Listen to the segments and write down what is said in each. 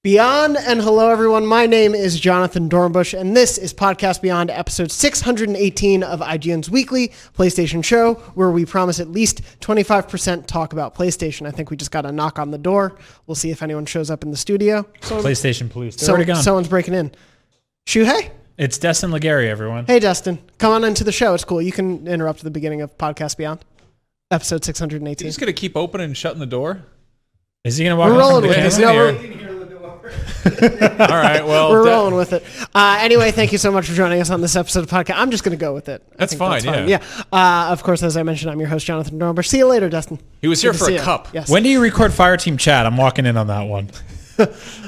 Beyond and hello everyone, my name is Jonathon Dornbush and this is Podcast Beyond episode 618 of IGN's weekly PlayStation show where we promise at least 25% talk about PlayStation. I think we just got a knock on the door. We'll see if anyone shows up in the studio. PlayStation police. They're already gone. Someone's breaking in. Shuhei? It's Destin Legary, everyone. Hey Destin, come on into the show. It's cool. You can interrupt the beginning of Podcast Beyond, episode 618. You're just going to keep opening and shutting the door? Is he going to walk We're rolling with it. No, All right, well. We're rolling with it. Anyway, thank you so much for joining us on this episode of podcast. I'm just going to go with it. That's fine. Yeah. Of course, as I mentioned, I'm your host, Jonathon Dornbush. See you later, Destin. He was here for a cup. Yes. When do you record Fireteam Chat? I'm walking in on that one.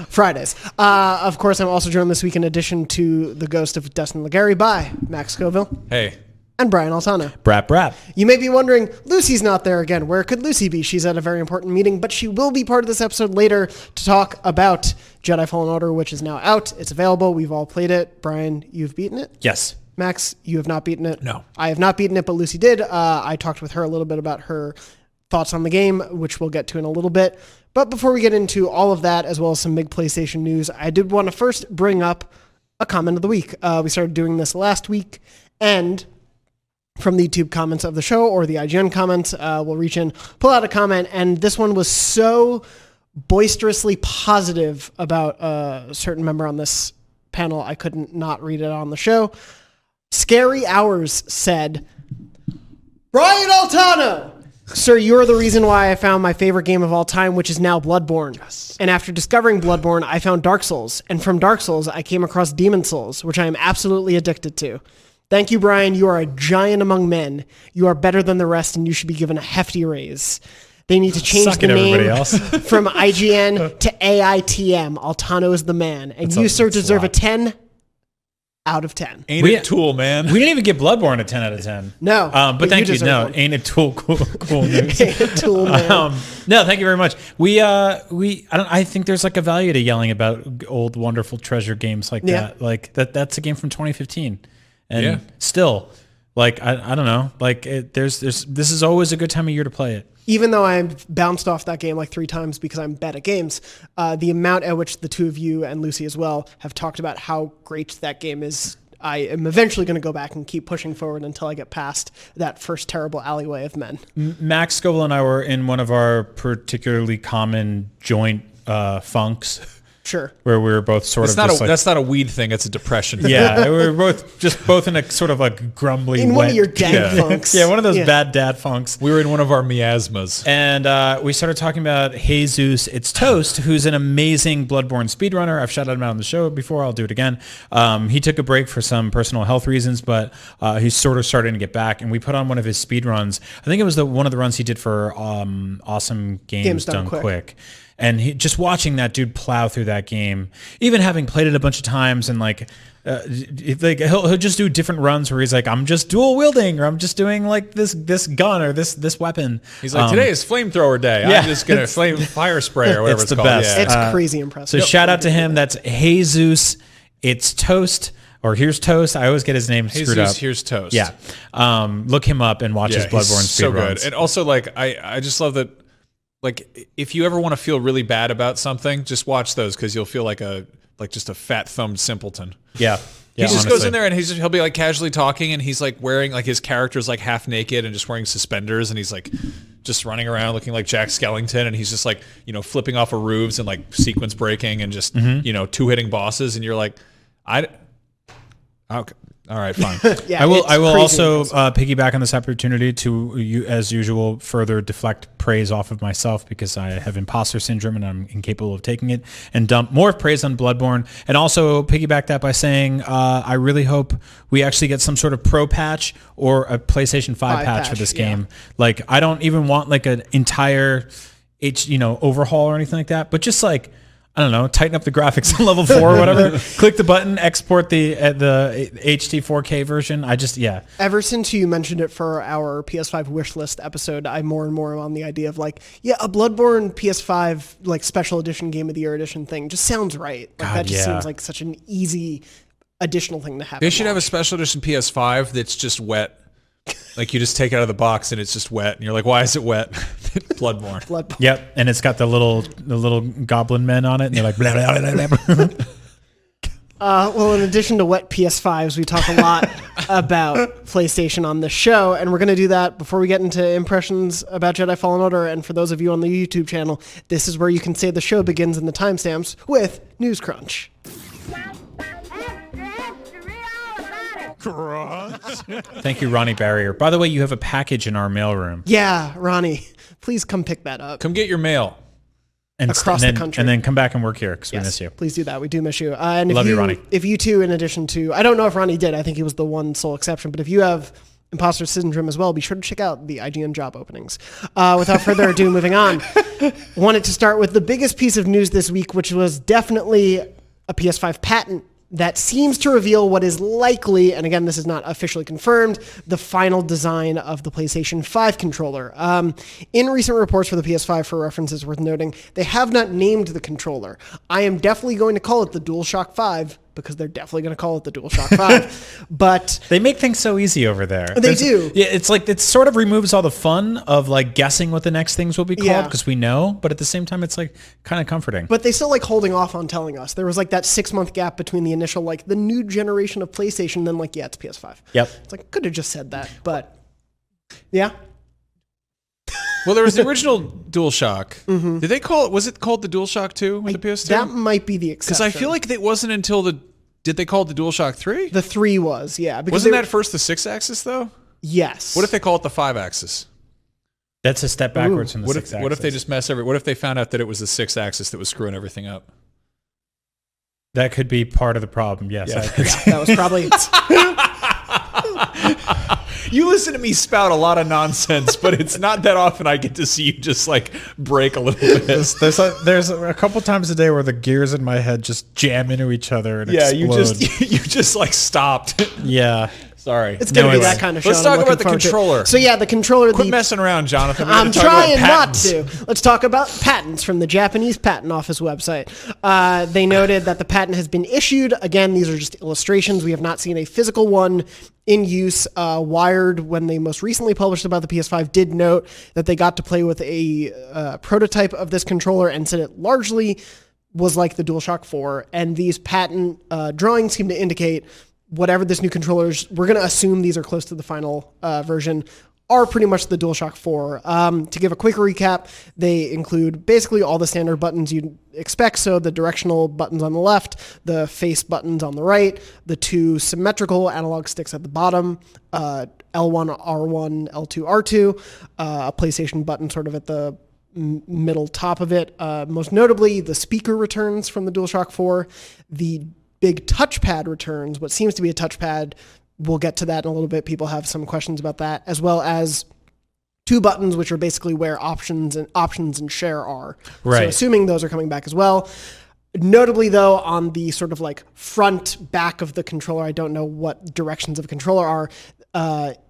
Fridays. Of course, I'm also joined this week in addition to the ghost of Destin Legary by Max Scoville. Hey. And Brian Altano. Brap. You may be wondering, Lucy's not there again. Where could Lucy be? She's at a very important meeting, but she will be part of this episode later to talk about Jedi Fallen Order, which is now out. It's available. We've all played it. Brian, you've beaten it? Yes. Max, you have not beaten it? No. I have not beaten it, but Lucy did. I talked with her a little bit about her thoughts on the game, which we'll get to in a little bit. But before we get into all of that, as well as some big PlayStation news, I did want to first bring up a comment of the week. We started doing this last week, and from the YouTube comments of the show or the IGN comments, we'll reach in, pull out a comment, and this one was so boisterously positive about a certain member on this panel, I couldn't not read it on the show. Scary Hours said, Brian Altano! Sir, you're the reason why I found my favorite game of all time, which is now Bloodborne. Yes. And after discovering Bloodborne, I found Dark Souls. And from Dark Souls, I came across Demon Souls, which I am absolutely addicted to. Thank you, Brian. You are a giant among men. You are better than the rest, and you should be given a hefty raise. They need to change the name from IGN to AITM. Altano is the man. And you, sir, deserve a 10 out of 10. Ain't it Tool, man? We didn't even give Bloodborne a 10 out of 10. No. But thank you. No, ain't it Tool? Cool news. Ain't it Tool, man. No, thank you very much. I think there's like a value to yelling about old, wonderful treasure games like that. Like that's a game from 2015. And still, like, I don't know, like this is always a good time of year to play it. Even though I bounced off that game like 3 times because I'm bad at games, the amount at which the two of you and Lucy as well have talked about how great that game is, I am eventually going to go back and keep pushing forward until I get past that first terrible alleyway of men. Max Scoville and I were in one of our particularly common joint funks. Sure. Where we were both that's not a weed thing, it's a depression thing. Yeah, we were both in a sort of like grumbly in one of your dad funks. Yeah, one of those bad dad funks. We were in one of our miasmas. And we started talking about Jesus It's Toast, who's an amazing Bloodborne speedrunner. I've shouted him out on the show before. I'll do it again. He took a break for some personal health reasons, but he's sort of starting to get back. And we put on one of his speed runs. I think it was one of the runs he did for Awesome Games Done Quick. And just watching that dude plow through that game, even having played it a bunch of times, and like he'll just do different runs where he's like, I'm just dual wielding, or I'm just doing like this gun or this weapon. He's like, today is flamethrower day. I'm just gonna fire spray or whatever it's called. Best. Yeah. It's crazy impressive. So shout out to him. That's Jesus It's Toast. Or Here's Toast. I always get his name screwed up. Here's Toast. Yeah. Look him up and watch his Bloodborne speedruns. So good. And also, like, I just love that. Like, if you ever want to feel really bad about something, just watch those because you'll feel like just a fat-thumbed simpleton. Yeah. He just goes in there and he'll be like casually talking, and he's like wearing, like, his character's like half naked and just wearing suspenders, and he's like just running around looking like Jack Skellington, and he's just like, flipping off of roofs and like sequence breaking and just two-hitting bosses, and you're like, okay. All right, fine. Yeah, I will also piggyback on this opportunity to, as usual, further deflect praise off of myself because I have imposter syndrome and I'm incapable of taking it, and dump more praise on Bloodborne. And also piggyback that by saying I really hope we actually get some sort of pro patch or a PlayStation 5 patch for this game. Like, I don't even want like an entire overhaul or anything like that, but just like, I don't know, tighten up the graphics on level 4 or whatever. Click the button, export the HD 4K version. Ever since you mentioned it for our PS5 wish list episode, I'm more and more on the idea of like, a Bloodborne PS5 like special edition game of the year edition thing just sounds right. Like, that just seems like such an easy additional thing to have. They should have a special edition PS5 that's just wet. Like, you just take it out of the box and it's just wet, and you're like, why is it wet? Bloodborne. Yep, and it's got the little goblin men on it, and they're like blah, blah, blah, blah, blah. Well, in addition to wet PS5s, we talk a lot about PlayStation on this show, and we're going to do that before we get into impressions about Jedi Fallen Order. And for those of you on the YouTube channel, this is where you can say the show begins in the timestamps with News Crunch. Thank you, Ronnie Barrier. By the way, you have a package in our mailroom. Yeah, Ronnie, please come pick that up. Come get your mail. And Across the country. And then come back and work here because we miss you. Please do that. We do miss you. And Love you, Ronnie. If you too, in addition to, I don't know if Ronnie did, I think he was the one sole exception, but if you have imposter syndrome as well, be sure to check out the IGN job openings. Without further ado, moving on. Wanted to start with the biggest piece of news this week, which was definitely a PS5 patent that seems to reveal what is likely, and again, this is not officially confirmed, the final design of the PlayStation 5 controller. In recent reports for the PS5, for references worth noting, they have not named the controller. I am definitely going to call it the DualShock 5, because they're definitely going to call it the DualShock 5. But they make things so easy over there. They do. Yeah, it's like it sort of removes all the fun of like guessing what the next things will be called because we know, but at the same time, it's like kind of comforting. But they still like holding off on telling us. There was like that 6-month gap between the initial like the new generation of PlayStation, and then like it's PS5. Yep. It's like could have just said that, but yeah. Well, there was the original DualShock. Mm-hmm. Did they call it? Was it called the DualShock 2 with the PS2? That might be the exception. Because I feel like it wasn't until the. Did they call it the DualShock 3? The 3 was, yeah. Wasn't that first the 6-axis though? Yes. What if they call it the 5-axis? That's a step backwards from the 6-axis. What if they just mess What if they found out that it was the 6-axis that was screwing everything up? That could be part of the problem. Yes, that was probably. You listen to me spout a lot of nonsense, but it's not that often I get to see you just like break a little bit. There's a couple times a day where the gears in my head just jam into each other and explode. you just like stopped. Yeah. Sorry. It's going to be that kind of show. Let's talk about the controller. So yeah, the controller. Quit messing around, Jonathan. I'm trying not to. Let's talk about patents from the Japanese Patent Office website. They noted that the patent has been issued. Again, these are just illustrations. We have not seen a physical one in use. Wired, when they most recently published about the PS5, did note that they got to play with a prototype of this controller and said it largely was like the DualShock 4. And these patent drawings seem to indicate whatever this new controller is, we're going to assume these are close to the final version, are pretty much the DualShock 4. To give a quick recap, they include basically all the standard buttons you'd expect. So the directional buttons on the left, the face buttons on the right, the 2 symmetrical analog sticks at the bottom, L1, R1, L2, R2, a PlayStation button sort of at the middle top of it. Most notably, the speaker returns from the DualShock 4. The big touchpad returns, what seems to be a touchpad. We'll get to that in a little bit. People have some questions about that, as well as 2 buttons, which are basically where options and share are. Right. So assuming those are coming back as well. Notably, though, on the sort of like front back of the controller, I don't know what directions of the controller are.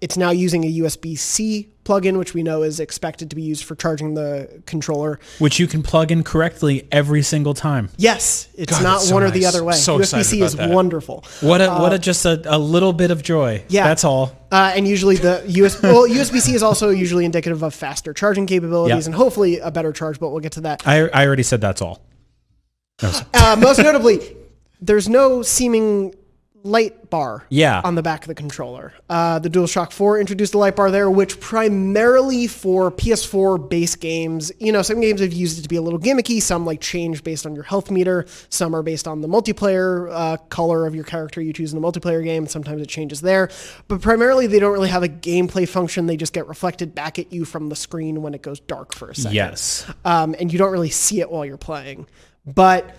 It's now using a USB-C plug-in, which we know is expected to be used for charging the controller. Which you can plug in correctly every single time. Yes, it's not so one or nice. the other way. So USB-C is that. wonderful. What a just a little bit of joy. Yeah. That's all. And usually the USB-C is also usually indicative of faster charging capabilities and hopefully a better charge, but we'll get to that. I already said that's all. Most notably, there's no seeming light bar on the back of the controller. The DualShock 4 introduced a light bar there, which primarily for PS4 base games, some games have used it to be a little gimmicky. Some like change based on your health meter. Some are based on the multiplayer color of your character you choose in the multiplayer game. Sometimes it changes there. But primarily, they don't really have a gameplay function. They just get reflected back at you from the screen when it goes dark for a second. Yes. And you don't really see it while you're playing. But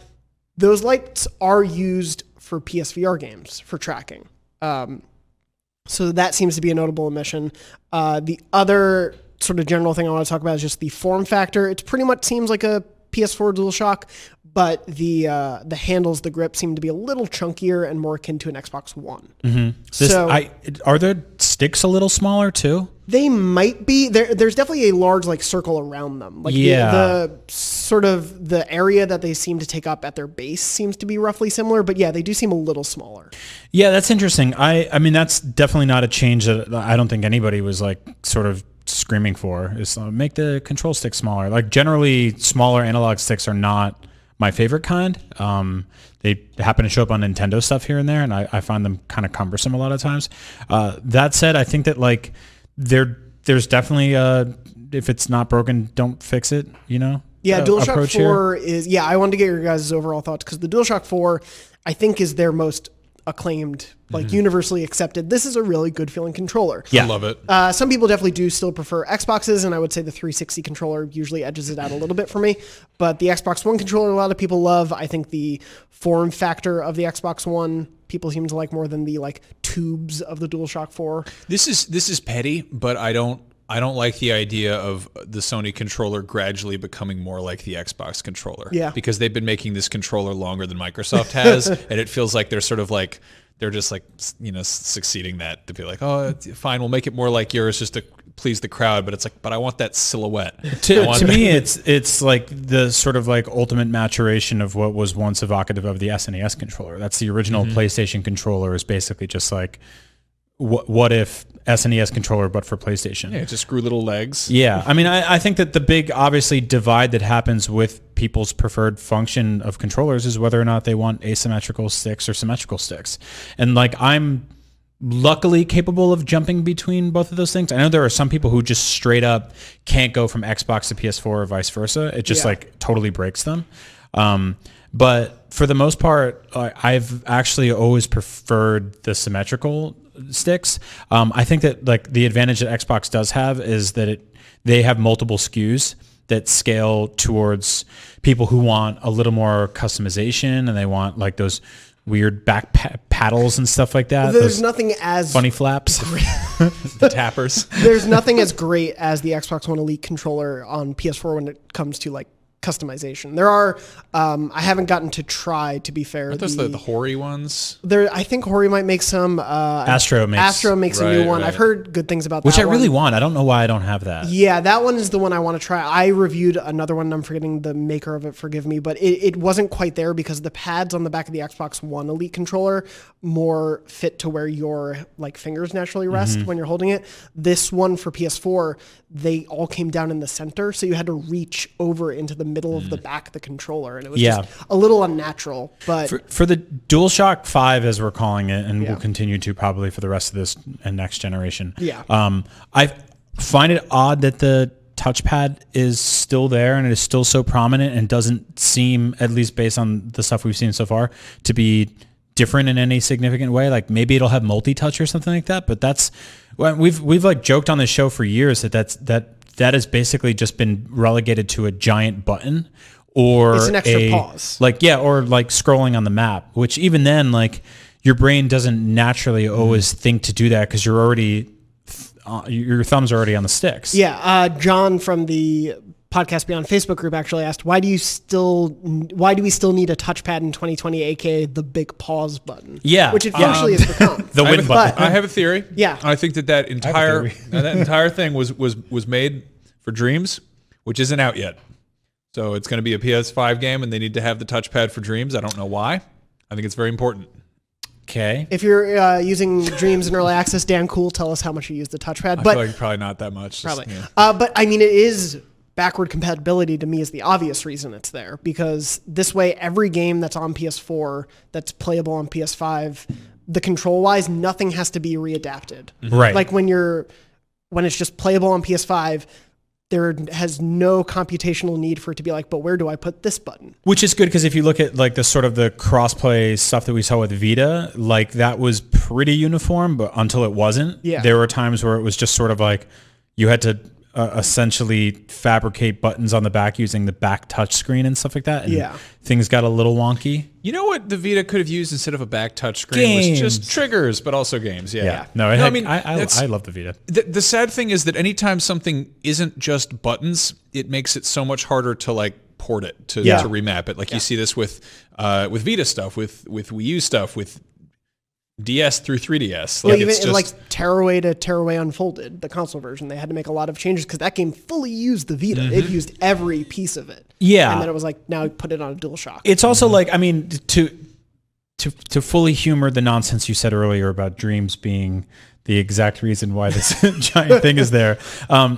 those lights are used for PSVR games for tracking. So that seems to be a notable omission. The other sort of general thing I want to talk about is just the form factor. It pretty much seems like a PS4 DualShock, but the handles, the grip seem to be a little chunkier and more akin to an Xbox One. Mm-hmm. Are the sticks a little smaller too? They might be. There's definitely a large like circle around them. Like the sort of the area that they seem to take up at their base seems to be roughly similar, but yeah, they do seem a little smaller. Yeah, that's interesting. I mean, that's definitely not a change that I don't think anybody was like sort of screaming for is make the control stick smaller. Like generally, smaller analog sticks are not my favorite kind. They happen to show up on Nintendo stuff here and there, and I find them kind of cumbersome a lot of times. That said, I think that like there's definitely if it's not broken, don't fix it. Yeah, DualShock 4 is. Yeah, I wanted to get your guys' overall thoughts because the DualShock 4, I think, is their most acclaimed, like universally accepted. This is a really good feeling controller. Yeah, I love it. Some people definitely do still prefer Xboxes, and I would say the 360 controller usually edges it out a little bit for me. But the Xbox One controller, a lot of people love. I think the form factor of the Xbox One, people seem to like more than the like tubes of the DualShock 4. This is petty, but I don't like the idea of the Sony controller gradually becoming more like the Xbox controller. Yeah. Because they've been making this controller longer than Microsoft has, and it feels like they're sort of like, they're just like, succeeding that to be like, oh, fine, we'll make it more like yours just to please the crowd. But it's like, but I want that silhouette. To me, it's like the sort of like ultimate maturation of what was once evocative of the SNES controller. That's the original PlayStation controller is basically just like, what if SNES controller but for PlayStation? Yeah, just screw little legs. Yeah, I mean, I think that the big, obviously, divide that happens with people's preferred function of controllers is whether or not they want asymmetrical sticks or symmetrical sticks. And like, I'm luckily capable of jumping between both of those things. I know there are some people who just straight up can't go from Xbox to PS4 or vice versa. It just like totally breaks them. But for the most part, I've actually always preferred the symmetrical sticks. I think that like the advantage that Xbox does have is that they have multiple SKUs that scale towards people who want a little more customization and they want like those weird back paddles and stuff like that. There's nothing as funny flaps, the tappers. There's nothing as great as the Xbox One Elite controller on PS4 when it comes to like customization. There are, I haven't gotten to try, to be fair. Aren't those the Hori ones? I think Hori might make some. Astro makes a new one. I've heard good things about that. Which I really want. I don't know why I don't have that. Yeah, that one is the one I want to try. I reviewed another one, and I'm forgetting the maker of it, forgive me, but it wasn't quite there because the pads on the back of the Xbox One Elite controller more fit to where your like fingers naturally rest when you're holding it. This one for PS4, they all came down in the center, so you had to reach over into the middle of the back of the controller, and it was just a little unnatural. But for the DualShock 5, as we're calling it, and we'll continue to probably for the rest of this and next generation. I find it odd that the touchpad is still there and it is still so prominent and doesn't seem, at least based on the stuff we've seen so far, to be different in any significant way. Like maybe it'll have multi-touch or something like that, but that's we've like joked on this show for years that has basically just been relegated to a giant button or it's an extra pause. Or like scrolling on the map, which even then, like your brain doesn't naturally always think to do that because you're already your thumb's already on the sticks. Yeah, John from the Podcast Beyond Facebook group actually asked, why do we still need a touchpad in 2020, aka the big pause button? Yeah, which it functionally has become. The win button. I have a theory. Yeah, I think that entire thing was made for Dreams, which isn't out yet. So it's going to be a PS5 game, and they need to have the touchpad for Dreams. I don't know why. I think it's very important. Okay. If you're using Dreams in early access, Dan Cool, tell us how much you use the touchpad. I feel like probably not that much. Probably. But I mean, it is backward compatibility to me is the obvious reason it's there, because this way every game that's on PS4 that's playable on PS5, the control wise, nothing has to be readapted. Right. Like when it's just playable on PS5, there has no computational need for it to be like, but where do I put this button? Which is good because if you look at like the sort of the crossplay stuff that we saw with Vita, like that was pretty uniform, but until it wasn't, there were times where it was just sort of like you had to essentially fabricate buttons on the back using the back touch screen and stuff like that. And things got a little wonky. You know what the Vita could have used instead of a back touch screen was just triggers, but also games. No, I mean, I love the Vita. The sad thing is that anytime something isn't just buttons, it makes it so much harder to like port it to remap it. Like you see this with Vita stuff, with Wii U stuff, with DS through 3DS. Like even like Tearaway to Tearaway Unfolded, the console version, they had to make a lot of changes because that game fully used the Vita. It used every piece of it. Yeah. And then it was like, now put it on a DualShock. It's also like, I mean, to fully humor the nonsense you said earlier about dreams being the exact reason why this giant thing is there.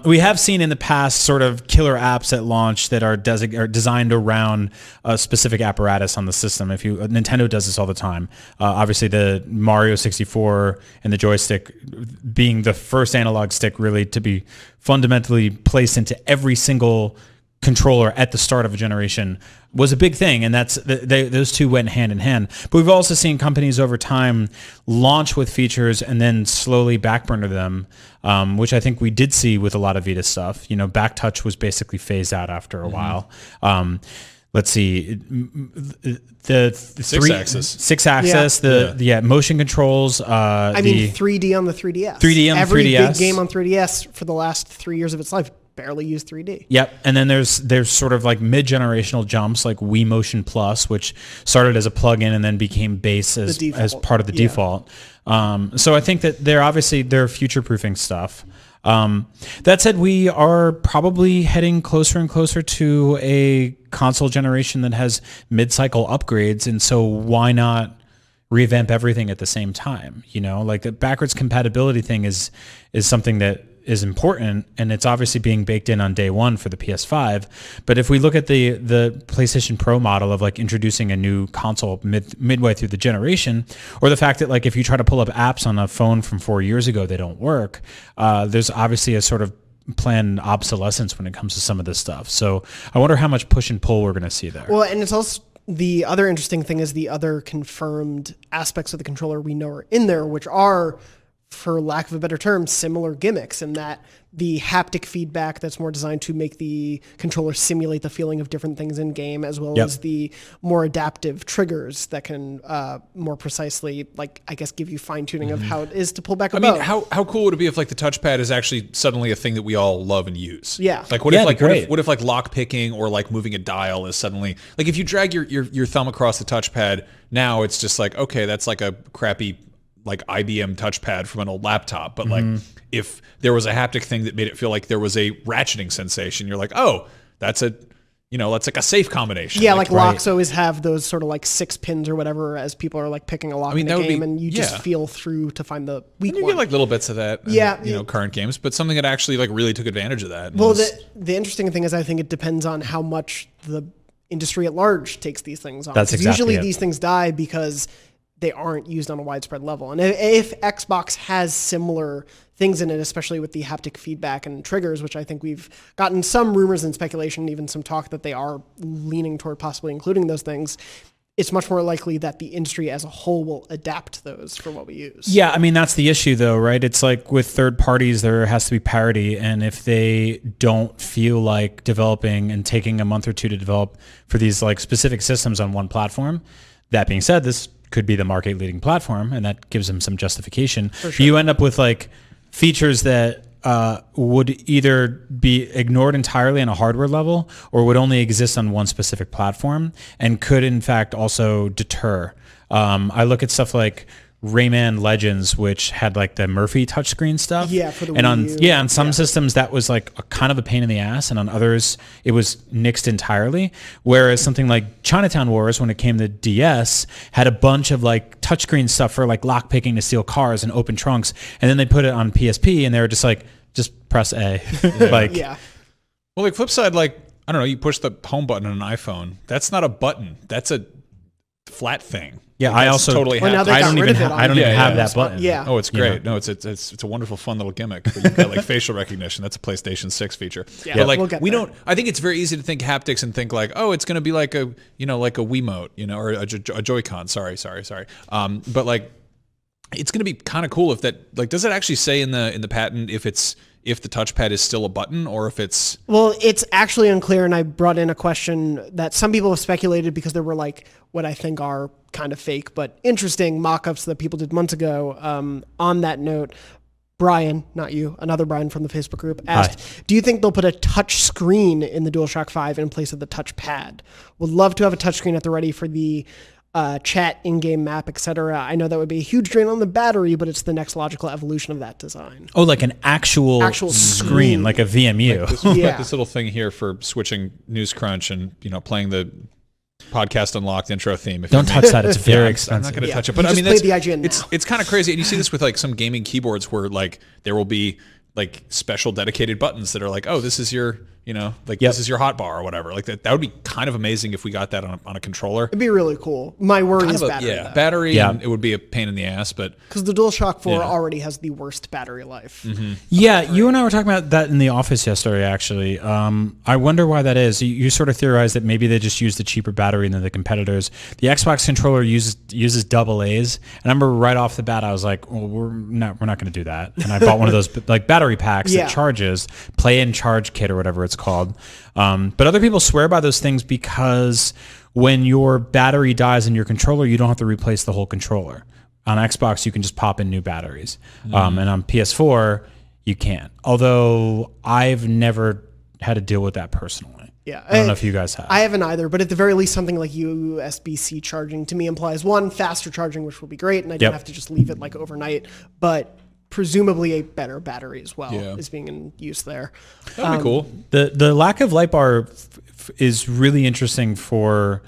We have seen in the past sort of killer apps at launch that are designed around a specific apparatus on the system. Nintendo does this all the time. Obviously, the Mario 64 and the joystick being the first analog stick really to be fundamentally placed into every single controller at the start of a generation was a big thing, and those two went hand in hand. But we've also seen companies over time launch with features and then slowly backburner them, which I think we did see with a lot of Vita stuff. Backtouch was basically phased out after a while. Let's see, the six-axis, motion controls. 3D on the 3DS. 3D on the 3DS. Every big game on 3DS for the last 3 years of its life barely used 3D. Yep, and then there's sort of like mid-generational jumps like Wii Motion Plus, which started as a plugin and then became base as part of the default. So I think that they're future-proofing stuff. That said, we are probably heading closer and closer to a console generation that has mid-cycle upgrades, and so why not revamp everything at the same time? Like the backwards compatibility thing is something that is important, and it's obviously being baked in on day one for the PS5. But if we look at the PlayStation Pro model of like introducing a new console midway through the generation, or the fact that like if you try to pull up apps on a phone from 4 years ago, they don't work, there's obviously a sort of planned obsolescence when it comes to some of this stuff. So I wonder how much push and pull we're going to see there. Well, and it's also the other interesting thing is the other confirmed aspects of the controller we know are in there, which are, for lack of a better term, similar gimmicks, in that the haptic feedback that's more designed to make the controller simulate the feeling of different things in game, as well as the more adaptive triggers that can more precisely, like, I guess, give you fine tuning of how it is to pull back a bow. How cool would it be if like the touchpad is actually suddenly a thing that we all love and use? Yeah. Like what if like lock picking or like moving a dial is suddenly like, if you drag your thumb across the touchpad, now it's just like, okay, that's like a crappy like IBM touchpad from an old laptop, but like if there was a haptic thing that made it feel like there was a ratcheting sensation, you're like, oh, that's like a safe combination. Yeah, like locks always have those sort of like 6 pins or whatever as people are like picking a lock in the game, and you just feel through to find the weak one. You get like little bits of that in current games, but something that actually like really took advantage of that. Well, the interesting thing is I think it depends on how much the industry at large takes these things on. That's exactly usually these things die because they aren't used on a widespread level. And if Xbox has similar things in it, especially with the haptic feedback and triggers, which I think we've gotten some rumors and speculation, even some talk that they are leaning toward possibly including those things, it's much more likely that the industry as a whole will adapt those for what we use. Yeah, I mean, that's the issue though, right? It's like with third parties, there has to be parity. And if they don't feel like developing and taking a month or two to develop for these like specific systems on one platform, that being said, this could be the market leading platform, and that gives them some justification. For sure. You end up with like features that would either be ignored entirely on a hardware level or would only exist on one specific platform and could in fact also deter. I look at stuff like Rayman Legends, which had like the Murphy touchscreen stuff. Yeah, for the and Wii U. on some systems that was like a kind of a pain in the ass, and on others it was nixed entirely. Whereas something like Chinatown Wars, when it came to DS, had a bunch of like touchscreen stuff for like lock picking to steal cars and open trunks, and then they put it on PSP, and they were just like, just press A. Well, like flip side, like I don't know, you push the home button on an iPhone. That's not a button. That's a flat thing. Yeah, like I also totally well, I don't even have that button. Yeah. Oh, it's great. No, it's a wonderful, fun little gimmick. But you've got like facial recognition. That's a PlayStation 6 feature. Yeah, but like we don't. I think it's very easy to think haptics and think like, oh, it's going to be like a like a Wiimote, or a Joy-Con. Sorry. But like, it's going to be kind of cool if that like does it actually say in the patent if the touchpad is still a button or if it's... Well, it's actually unclear, and I brought in a question that some people have speculated because there were like what I think are kind of fake but interesting mock-ups that people did months ago. On that note, Brian, not you, another Brian from the Facebook group, asked, Hi. Do you think they'll put a touch screen in the DualShock 5 in place of the touchpad? Would love to have a touchscreen at the ready for the chat, in-game map, etc. I know that would be a huge drain on the battery, but it's the next logical evolution of that design. Oh, like an actual screen, like a VMU. Like this little thing here for switching News Crunch and playing the Podcast Unlocked intro theme. Don't touch that. It's very expensive. I'm not going to touch it. You But I just mean, played the IGN it's kind of crazy. And you see this with like some gaming keyboards where like there will be like special dedicated buttons that are like, oh, this is your, this is your hot bar or whatever. Like that would be kind of amazing if we got that on a controller. It'd be really cool. My worry is battery. Battery. Yeah. And it would be a pain in the ass, but because the DualShock 4 already has the worst battery life. Mm-hmm. Yeah, you and I were talking about that in the office yesterday. Actually, I wonder why that is. You sort of theorized that maybe they just use the cheaper battery than the competitors. The Xbox controller uses double A's, and I remember right off the bat I was like, well, we're not going to do that. And I bought one of those like battery packs that charges, play and charge kit or whatever it's called. But other people swear by those things because when your battery dies in your controller, you don't have to replace the whole controller. On Xbox, you can just pop in new batteries. And on PS4, you can't. Although I've never had to deal with that personally. Yeah, I don't know if you guys have. I haven't either, but at the very least, something like USB-C charging to me implies, one, faster charging, which will be great, and I don't have to just leave it like overnight, but presumably a better battery as well is being in use there. That'd be cool. The lack of light bar is really interesting for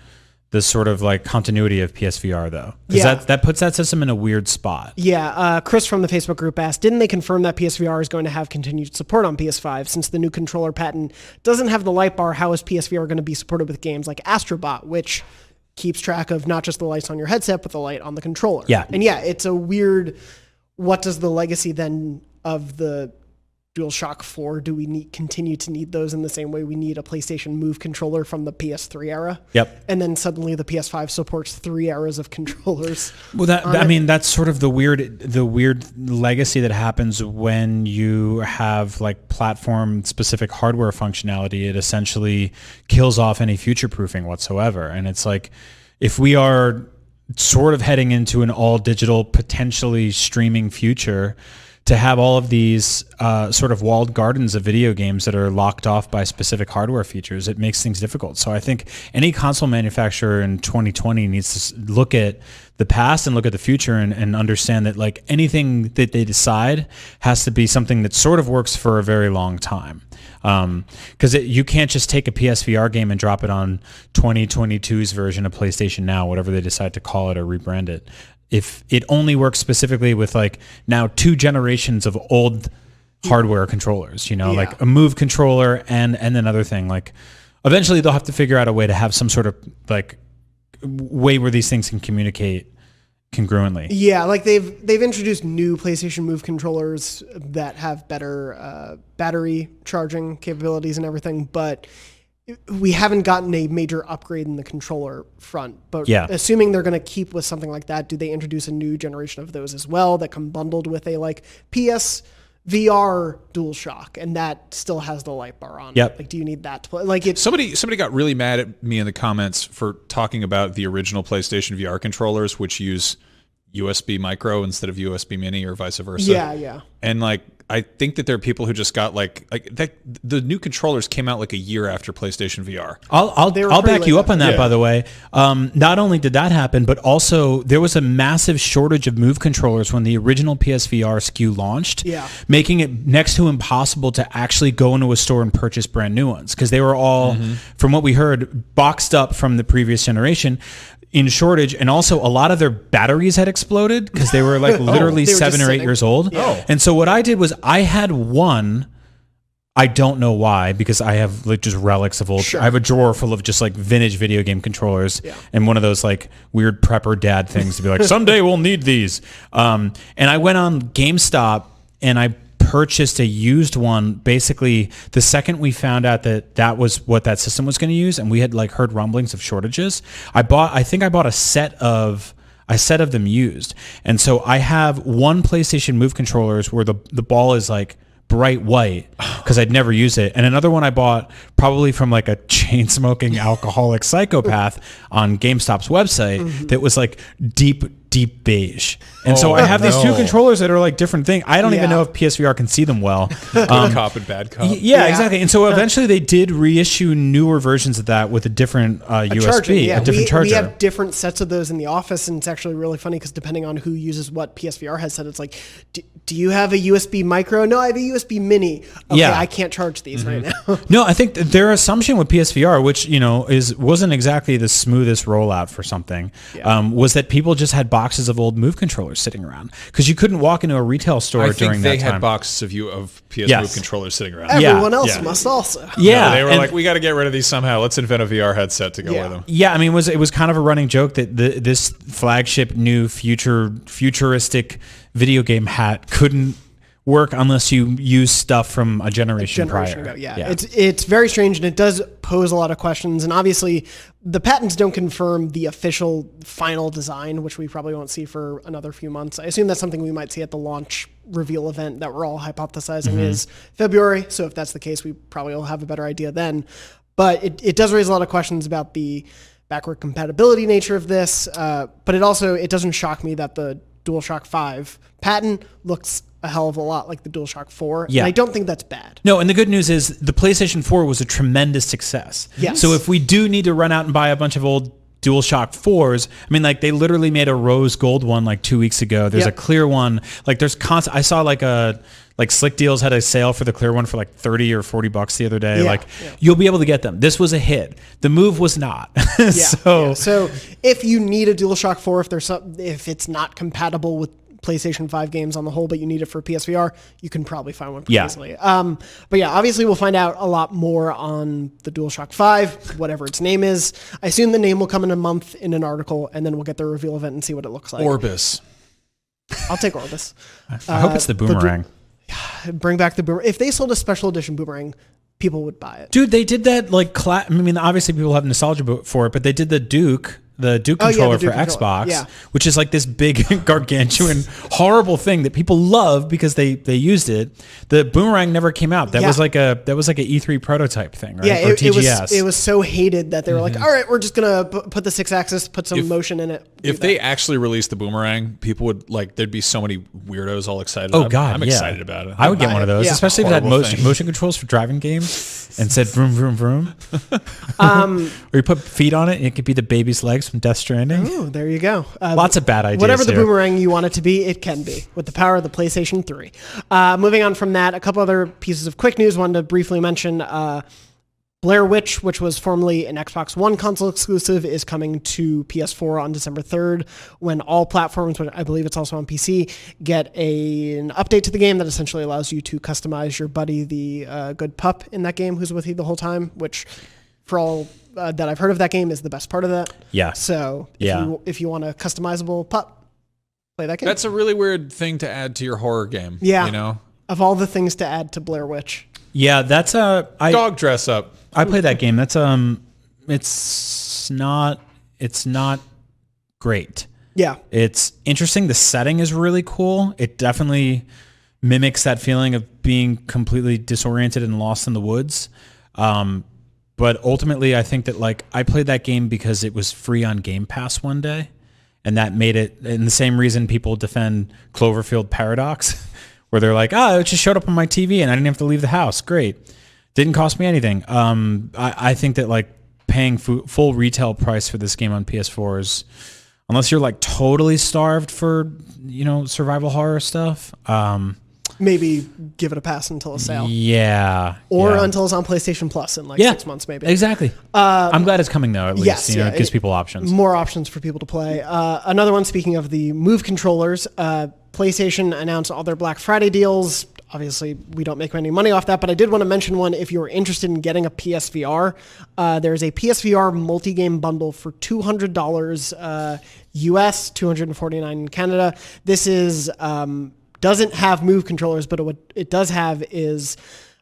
the sort of like continuity of PSVR though. Because that puts that system in a weird spot. Yeah, Chris from the Facebook group asked, didn't they confirm that PSVR is going to have continued support on PS5 since the new controller patent doesn't have the light bar? How is PSVR going to be supported with games like Astrobot, which keeps track of not just the lights on your headset, but the light on the controller? Yeah. And it's a weird... What does the legacy then of the DualShock 4? Do we continue to need those in the same way we need a PlayStation Move controller from the PS3 era? Yep. And then suddenly the PS5 supports 3 eras of controllers. Well, that's sort of the weird legacy that happens when you have like platform specific hardware functionality. It essentially kills off any future proofing whatsoever. And it's like, if we are sort of heading into an all digital, potentially streaming future, to have all of these sort of walled gardens of video games that are locked off by specific hardware features, it makes things difficult. So I think any console manufacturer in 2020 needs to look at the past and look at the future and understand that like anything that they decide has to be something that sort of works for a very long time. Because you can't just take a PSVR game and drop it on 2022's version of PlayStation Now, whatever they decide to call it or rebrand it. If it only works specifically with like now 2 generations of old hardware controllers, like a Move controller and another thing, like eventually they'll have to figure out a way to have some sort of like way where these things can communicate congruently. Yeah, like they've introduced new PlayStation Move controllers that have better battery charging capabilities and everything, but we haven't gotten a major upgrade in the controller front. But assuming they're going to keep with something like that, do they introduce a new generation of those as well that come bundled with a like PSVR DualShock, and that still has the light bar on? Yep. Like, do you need that to play? Like, somebody got really mad at me in the comments for talking about the original PlayStation VR controllers, which use USB micro instead of USB mini or vice versa. Yeah. And like, I think that there are people who just got like that. The new controllers came out like a year after PlayStation VR. I'll back you up on that, by the way. Not only did that happen, but also there was a massive shortage of Move controllers when the original PSVR SKU launched, making it next to impossible to actually go into a store and purchase brand new ones because they were all, from what we heard, boxed up from the previous generation. In shortage, and also a lot of their batteries had exploded because they were like literally 7 or 8 years old. And so what I did was I had one, I don't know why, because I have like just relics of old. I have a drawer full of just like vintage video game controllers and one of those like weird prepper dad things to be like, someday we'll need these. And I went on GameStop and I purchased a used one basically the second we found out that was what that system was going to use, and we had like heard rumblings of shortages. I think I bought a set of them used, and so I have one PlayStation Move controllers where the ball is like bright white because I'd never used it, and another one I bought probably from like a chain smoking alcoholic psychopath on GameStop's website that was like deep deep beige. And so I have these two controllers that are like different things. I don't even Yeah. know if PSVR can see them well. Good cop and bad cop. Yeah, exactly. And so eventually they did reissue newer versions of that with a different USB, a different charger. We have different sets of those in the office, and it's actually really funny because depending on who uses what PSVR headset, it's like, do you have a USB micro? No, I have a USB mini. Okay, I can't charge these right now. No, I think their assumption with PSVR, which wasn't exactly the smoothest rollout for something, was that people just had boxes of old Move controllers sitting around because you couldn't walk into a retail store during that time. I think they had boxes of PS Move controllers sitting around. Everyone else must also. Yeah, no, they were like, we got to get rid of these somehow. Let's invent a VR headset to go with them. Yeah, I mean, it was kind of a running joke that this flagship new futuristic video game hat couldn't work unless you use stuff from a generation prior. Ago, It's very strange, and it does pose a lot of questions. And obviously, the patents don't confirm the official final design, which we probably won't see for another few months. I assume that's something we might see at the launch reveal event that we're all hypothesizing is February. So if that's the case, we probably will have a better idea then. But it does raise a lot of questions about the backward compatibility nature of this. But it doesn't shock me that the DualShock 5 patent looks a hell of a lot like the DualShock 4. Yeah. And I don't think that's bad. No, and the good news is the PlayStation 4 was a tremendous success. Yes. So if we do need to run out and buy a bunch of old DualShock 4s, I mean, like they literally made a rose gold one like 2 weeks ago. There's a clear one. Like there's I saw like Slick Deals had a sale for the clear one for like $30 or $40 the other day. You'll be able to get them. This was a hit. The Move was not. So if you need a DualShock 4, if it's not compatible with PlayStation 5 games on the whole, but you need it for PSVR, you can probably find one pretty easily. But obviously we'll find out a lot more on the DualShock 5, whatever its name is. I assume the name will come in a month in an article, and then we'll get the reveal event and see what it looks like. Orbis. I'll take Orbis. I hope it's the Boomerang. Bring back the Boomerang. If they sold a special edition Boomerang, people would buy it. Dude, they did that I mean, obviously people have nostalgia for it, but they did the Duke controller for Xbox, which is like this big gargantuan horrible thing that people love because they used it. The Boomerang never came out. That was like a E3 prototype thing, right? Yeah, or TGS. It was so hated that they were like, all right, we're just gonna put the 6-axis, put some motion in it. If they actually released the Boomerang, people would there'd be so many weirdos all excited. Oh God, I'm excited about it. I would get one of those, especially if it had Horrible motion controls for driving games and said vroom vroom vroom. Or you put feet on it, and it could be the baby's legs from Death Stranding. Ooh, there you go. Lots of bad ideas. Whatever the Boomerang you want it to be, it can be with the power of the PlayStation 3. Moving on from that, a couple other pieces of quick news. Wanted to briefly mention Blair Witch, which was formerly an Xbox One console exclusive, is coming to PS4 on December 3rd when all platforms, but I believe it's also on PC, get an update to the game that essentially allows you to customize your buddy, the good pup in that game who's with you the whole time, which for all that I've heard of that game is the best part of that. Yeah. So if you want a customizable pup, play that game. That's a really weird thing to add to your horror game. Yeah. You know? Of all the things to add to Blair Witch. Yeah, that's dog dress up. I played that game. That's it's not great. Yeah. It's interesting. The setting is really cool. It definitely mimics that feeling of being completely disoriented and lost in the woods. But ultimately, I think that I played that game because it was free on Game Pass one day, and that made it. And the same reason people defend Cloverfield Paradox, where they're like, it just showed up on my TV and I didn't have to leave the house. Great, didn't cost me anything. I think that paying full retail price for this game on PS4 is, unless you're totally starved for survival horror stuff. Maybe give it a pass until a sale. Yeah. Or until it's on PlayStation Plus in 6 months, maybe. Exactly. I'm glad it's coming, though, at least. It gives people options. More options for people to play. Another one, speaking of the Move controllers, PlayStation announced all their Black Friday deals. Obviously, we don't make any money off that, but I did want to mention one. If you're interested in getting a PSVR, there's a PSVR multi-game bundle for $200 US, $249 in Canada. This is... doesn't have Move controllers, but what it does have is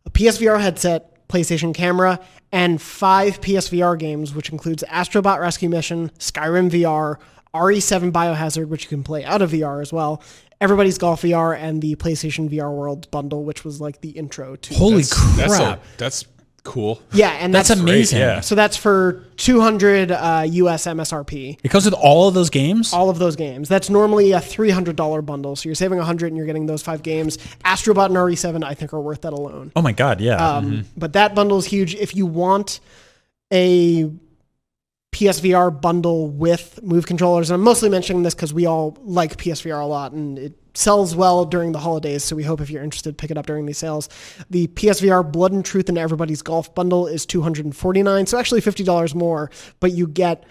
a PSVR headset, PlayStation camera, and 5 PSVR games, which includes Astrobot Rescue Mission, Skyrim VR, RE7 Biohazard, which you can play out of VR as well, Everybody's Golf VR, and the PlayStation VR World bundle, which was the intro to. Holy crap! That's Cool. Yeah, and That's amazing. Great, yeah. So that's for 200 US MSRP. It comes with all of those games? All of those games. That's normally a $300 bundle. So you're saving $100 and you're getting those 5 games. Astrobot and RE7, I think, are worth that alone. Oh my God, yeah. But that bundle is huge. If you want a PSVR bundle with Move controllers, and I'm mostly mentioning this because we all like PSVR a lot, and it sells well during the holidays, so we hope if you're interested, pick it up during these sales. The PSVR Blood and Truth and Everybody's Golf bundle is $249, so actually $50 more, but you get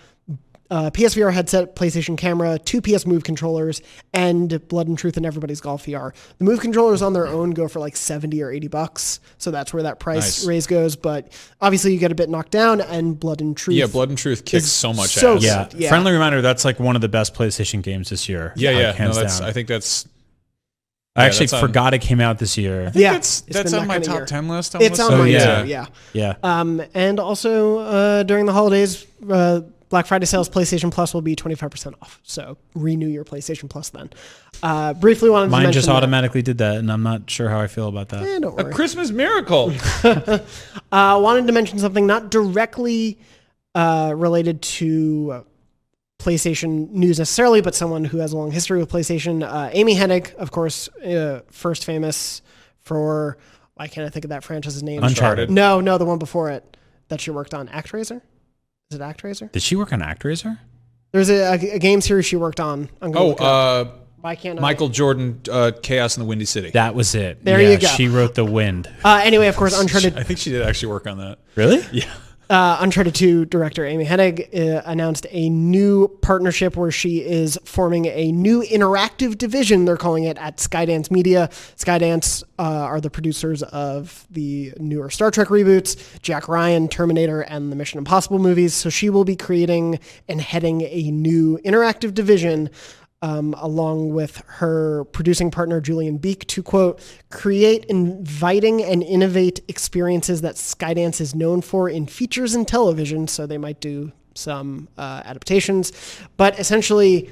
PSVR headset, PlayStation camera, 2 PS Move controllers, and Blood and Truth and Everybody's Golf VR. The Move controllers on their own go for like $70 or $80, so that's where that price raise goes. But obviously, you get a bit knocked down, and Blood and Truth. Yeah, Blood and Truth kicks so much so ass. yeah. Yeah. Friendly reminder, that's like one of the best PlayStation games this year. Yeah, Like, yeah. hands No, down. I think that's. I actually that's on- forgot it came out this year. Yeah, That's it's been on that my kind of top year. 10 list. It's on Oh, mine yeah. too, yeah. Yeah. And also during the holidays, Black Friday sales, PlayStation Plus will be 25% off. So renew your PlayStation Plus then. Briefly wanted to Mine mention just that- automatically did that, and I'm not sure how I feel about that. don't A worry. Christmas miracle. Wanted to mention something not directly related to PlayStation news necessarily, but someone who has a long history with PlayStation. Amy Hennig, of course, first famous for, why can't I think of that franchise's name? Uncharted. No, the one before it that she worked on. ActRaiser? Is it ActRaiser? Did she work on ActRaiser? There's a game series she worked on. I'm gonna look it up. Why can't I? Michael Jordan, Chaos in the Windy City. That was it. There Yeah, you go. She wrote The Wind. Anyway, of course, Uncharted I think she did actually work on that. Really? Yeah. Uncharted 2 director Amy Hennig announced a new partnership where she is forming a new interactive division, they're calling it, at Skydance Media. Skydance are the producers of the newer Star Trek reboots, Jack Ryan, Terminator, and the Mission Impossible movies. So she will be creating and heading a new interactive division along with her producing partner, Julian Beek, to, quote, create inviting and innovate experiences that Skydance is known for in features and television. So they might do some adaptations. But essentially,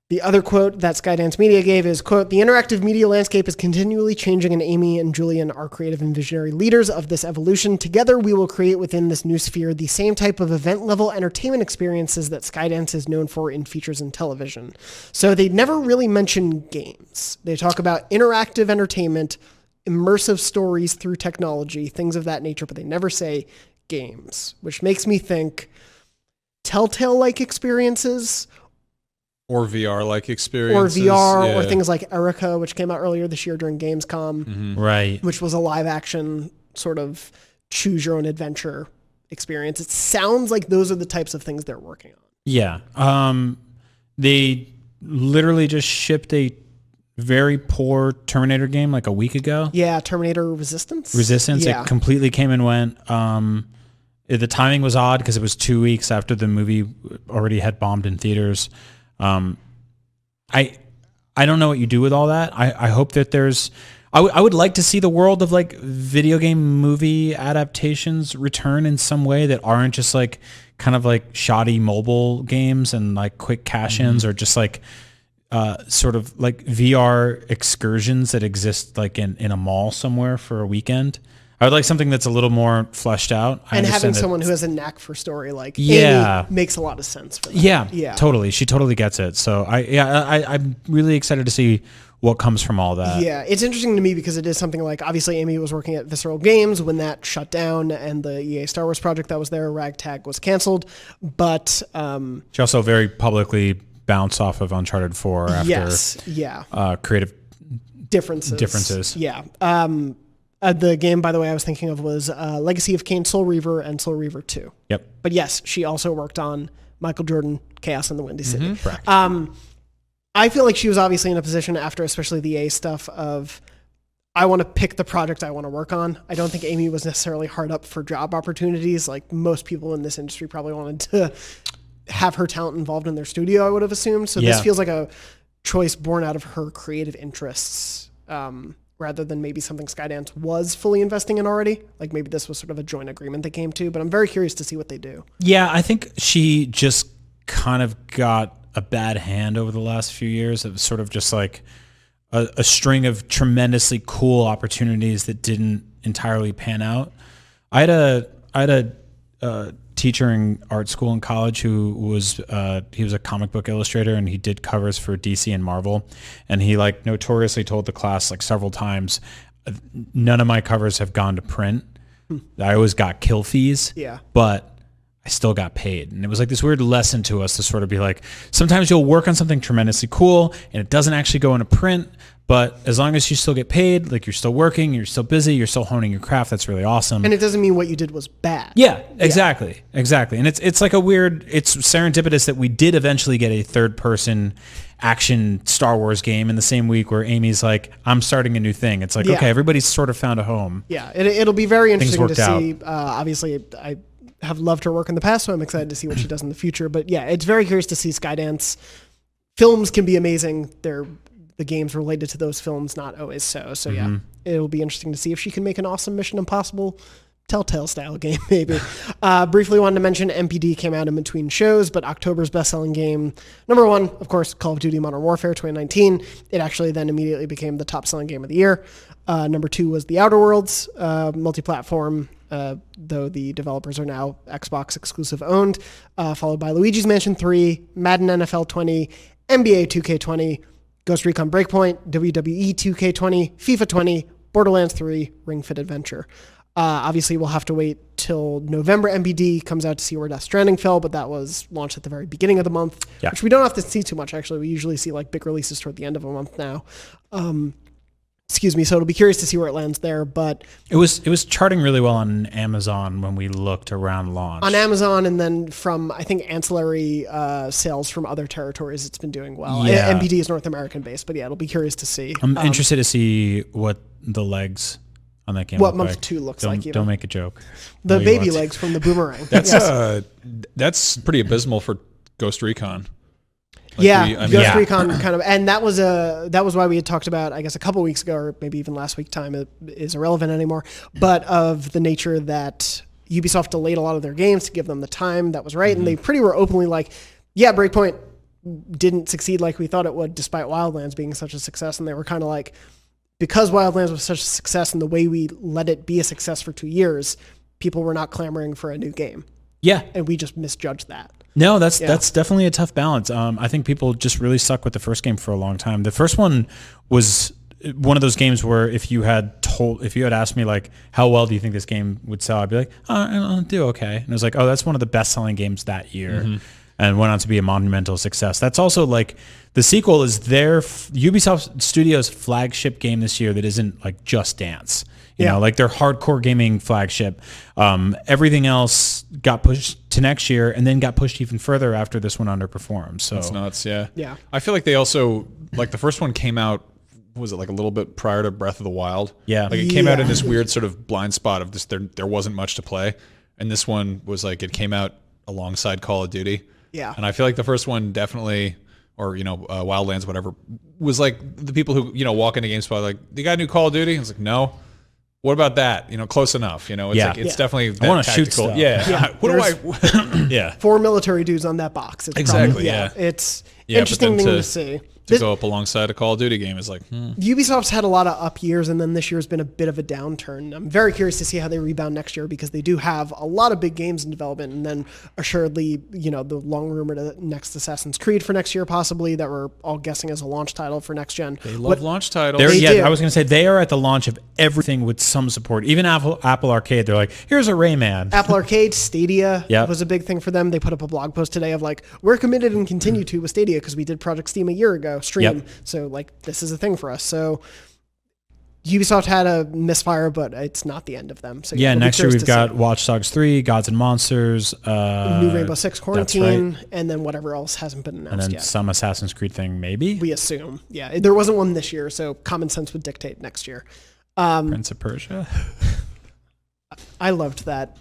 the other quote that Skydance Media gave is, quote, the interactive media landscape is continually changing, and Amy and Julian are creative and visionary leaders of this evolution. Together, we will create within this new sphere the same type of event-level entertainment experiences that Skydance is known for in features and television. So they never really mention games. They talk about interactive entertainment, immersive stories through technology, things of that nature, but they never say games, which makes me think Telltale-like experiences, Or VR-like or experiences. VR, yeah. or things like Erica, which came out earlier this year during Gamescom, Right. which was a live-action sort of choose-your-own-adventure experience. It sounds like those are the types of things they're working on. Yeah. They literally just shipped a very poor Terminator game like a week ago. Yeah, Terminator Resistance? Yeah. It completely came and went. The timing was odd because it was 2 weeks after the movie already had bombed in theaters. I don't know what you do with all that. I hope that there's. I would like to see the world of like video game movie adaptations return in some way that aren't just like kind of like shoddy mobile games and like quick cash-ins or just like sort of like VR excursions that exist like in a mall somewhere for a weekend. I would like something that's a little more fleshed out. And having understand that- someone who has a knack for story like Yeah. Amy makes a lot of sense for that. Yeah, totally. She totally gets it. So I'm really excited to see what comes from all that. Yeah, it's interesting to me because it is something like, obviously Amy was working at Visceral Games when that shut down and the EA Star Wars project that was there, Ragtag, was canceled. But She also very publicly bounced off of Uncharted 4 after creative differences. Yeah. The game, by the way, I was thinking of was Legacy of Kain, Soul Reaver, and Soul Reaver 2. Yep. But yes, she also worked on Michael Jordan, Chaos in the Windy City. Correct. I feel like she was obviously in a position after especially the EA stuff of, I want to pick the project I want to work on. I don't think Amy was necessarily hard up for job opportunities. Like most people in this industry probably wanted to have her talent involved in their studio, I would have assumed. So this feels like a choice born out of her creative interests, rather than maybe something Skydance was fully investing in already. Like maybe this was sort of a joint agreement they came to, but I'm very curious to see what they do. Yeah, I think she just kind of got a bad hand over the last few years. It was sort of just like a string of tremendously cool opportunities that didn't entirely pan out. I had a teacher in art school in college who was he was a comic book illustrator, and he did covers for DC and Marvel, and he like notoriously told the class like several times, none of my covers have gone to print. I always got kill fees, but I still got paid. And it was like this weird lesson to us to sort of be like, sometimes you'll work on something tremendously cool and it doesn't actually go into print, but as long as you still get paid, like you're still working, you're still busy, you're still honing your craft, that's really awesome. And it doesn't mean what you did was bad. Yeah, exactly. And it's like it's serendipitous that we did eventually get a third person action Star Wars game in the same week where Amy's like, I'm starting a new thing. It's like, okay, everybody's sort of found a home. Yeah, it'll be very interesting to see. Out. Obviously, I have loved her work in the past, so I'm excited to see what she does in the future. But yeah, it's very curious to see Skydance. Films can be amazing. The games related to those films, not always so. So yeah, it'll be interesting to see if she can make an awesome Mission Impossible Telltale style game, maybe. Briefly wanted to mention MPD came out in between shows, but October's best-selling game, number one, of course, Call of Duty Modern Warfare 2019. It actually then immediately became the top-selling game of the year. Number two was The Outer Worlds, multi-platform, though the developers are now Xbox exclusive owned, followed by Luigi's Mansion 3, Madden NFL 20, NBA 2K20, Ghost Recon Breakpoint, WWE 2K20, FIFA 20, Borderlands 3, Ring Fit Adventure. Obviously, we'll have to wait till November MPD comes out to see where Death Stranding fell, but that was launched at the very beginning of the month, which we don't have to see too much, actually. We usually see like big releases toward the end of a month now. Excuse me. So it'll be curious to see where it lands there, but it was charting really well on Amazon when we looked around launch. On Amazon, and then from I think ancillary sales from other territories, it's been doing well. Yeah. MPD is North American based, but yeah, it'll be curious to see. I'm interested to see what the legs on that game. What month 2 looks like. Don't make a joke. The baby legs from the boomerang. That's pretty abysmal for Ghost Recon. Like Ghost Recon kind of, and that was why we had talked about, I guess, a couple weeks ago, or maybe even last week. Time is irrelevant anymore, but of the nature that Ubisoft delayed a lot of their games to give them the time that was right, and they pretty were openly like, yeah, Breakpoint didn't succeed like we thought it would, despite Wildlands being such a success, and they were kind of like, because Wildlands was such a success, and the way we let it be a success for 2 years, people were not clamoring for a new game. Yeah, and we just misjudged that. No, that's definitely a tough balance. I think people just really stuck with the first game for a long time. The first one was one of those games where if you had asked me like, how well do you think this game would sell, I'd be like, I'll do okay. And it was like, oh, that's one of the best-selling games that year, and went on to be a monumental success. That's also like the sequel is their Ubisoft Studios flagship game this year that isn't like Just Dance. You know, like their hardcore gaming flagship. Everything else got pushed to next year and then got pushed even further after this one underperformed. So that's nuts, yeah. Yeah. I feel like they also, like the first one came out, was it like a little bit prior to Breath of the Wild? Yeah. Like it came out in this weird sort of blind spot of this, there wasn't much to play. And this one was like, it came out alongside Call of Duty. Yeah. And I feel like the first one definitely, or, Wildlands, whatever, was like the people who, walk into GameSpot like, you got a new Call of Duty? I was like, no. What about that? Close enough. It's like it's definitely that I want to shoot tactical. stuff. Yeah. What do I? Yeah. 4 military dudes on that box. It's Exactly. Probably, it's interesting thing to see. To go up alongside a Call of Duty game is like, Ubisoft's had a lot of up years, and then this year's been a bit of a downturn. I'm very curious to see how they rebound next year, because they do have a lot of big games in development, and then assuredly, the long rumored next Assassin's Creed for next year, possibly, that we're all guessing as a launch title for next gen. They love launch titles. I was going to say they are at the launch of everything with some support. Even Apple Arcade, they're like, here's a Rayman. Apple Arcade, Stadia was a big thing for them. They put up a blog post today of like, we're committed and continue to with Stadia because we did Project Steam a year ago, stream. So like, this is a thing for us. So Ubisoft had a misfire, but it's not the end of them. So next year we've got Watch Dogs 3, Gods and Monsters, new Rainbow Six Quarantine, and then whatever else hasn't been announced yet. And then some Assassin's Creed thing, maybe? We assume. Yeah, there wasn't one this year, so common sense would dictate next year. Prince of Persia? I loved that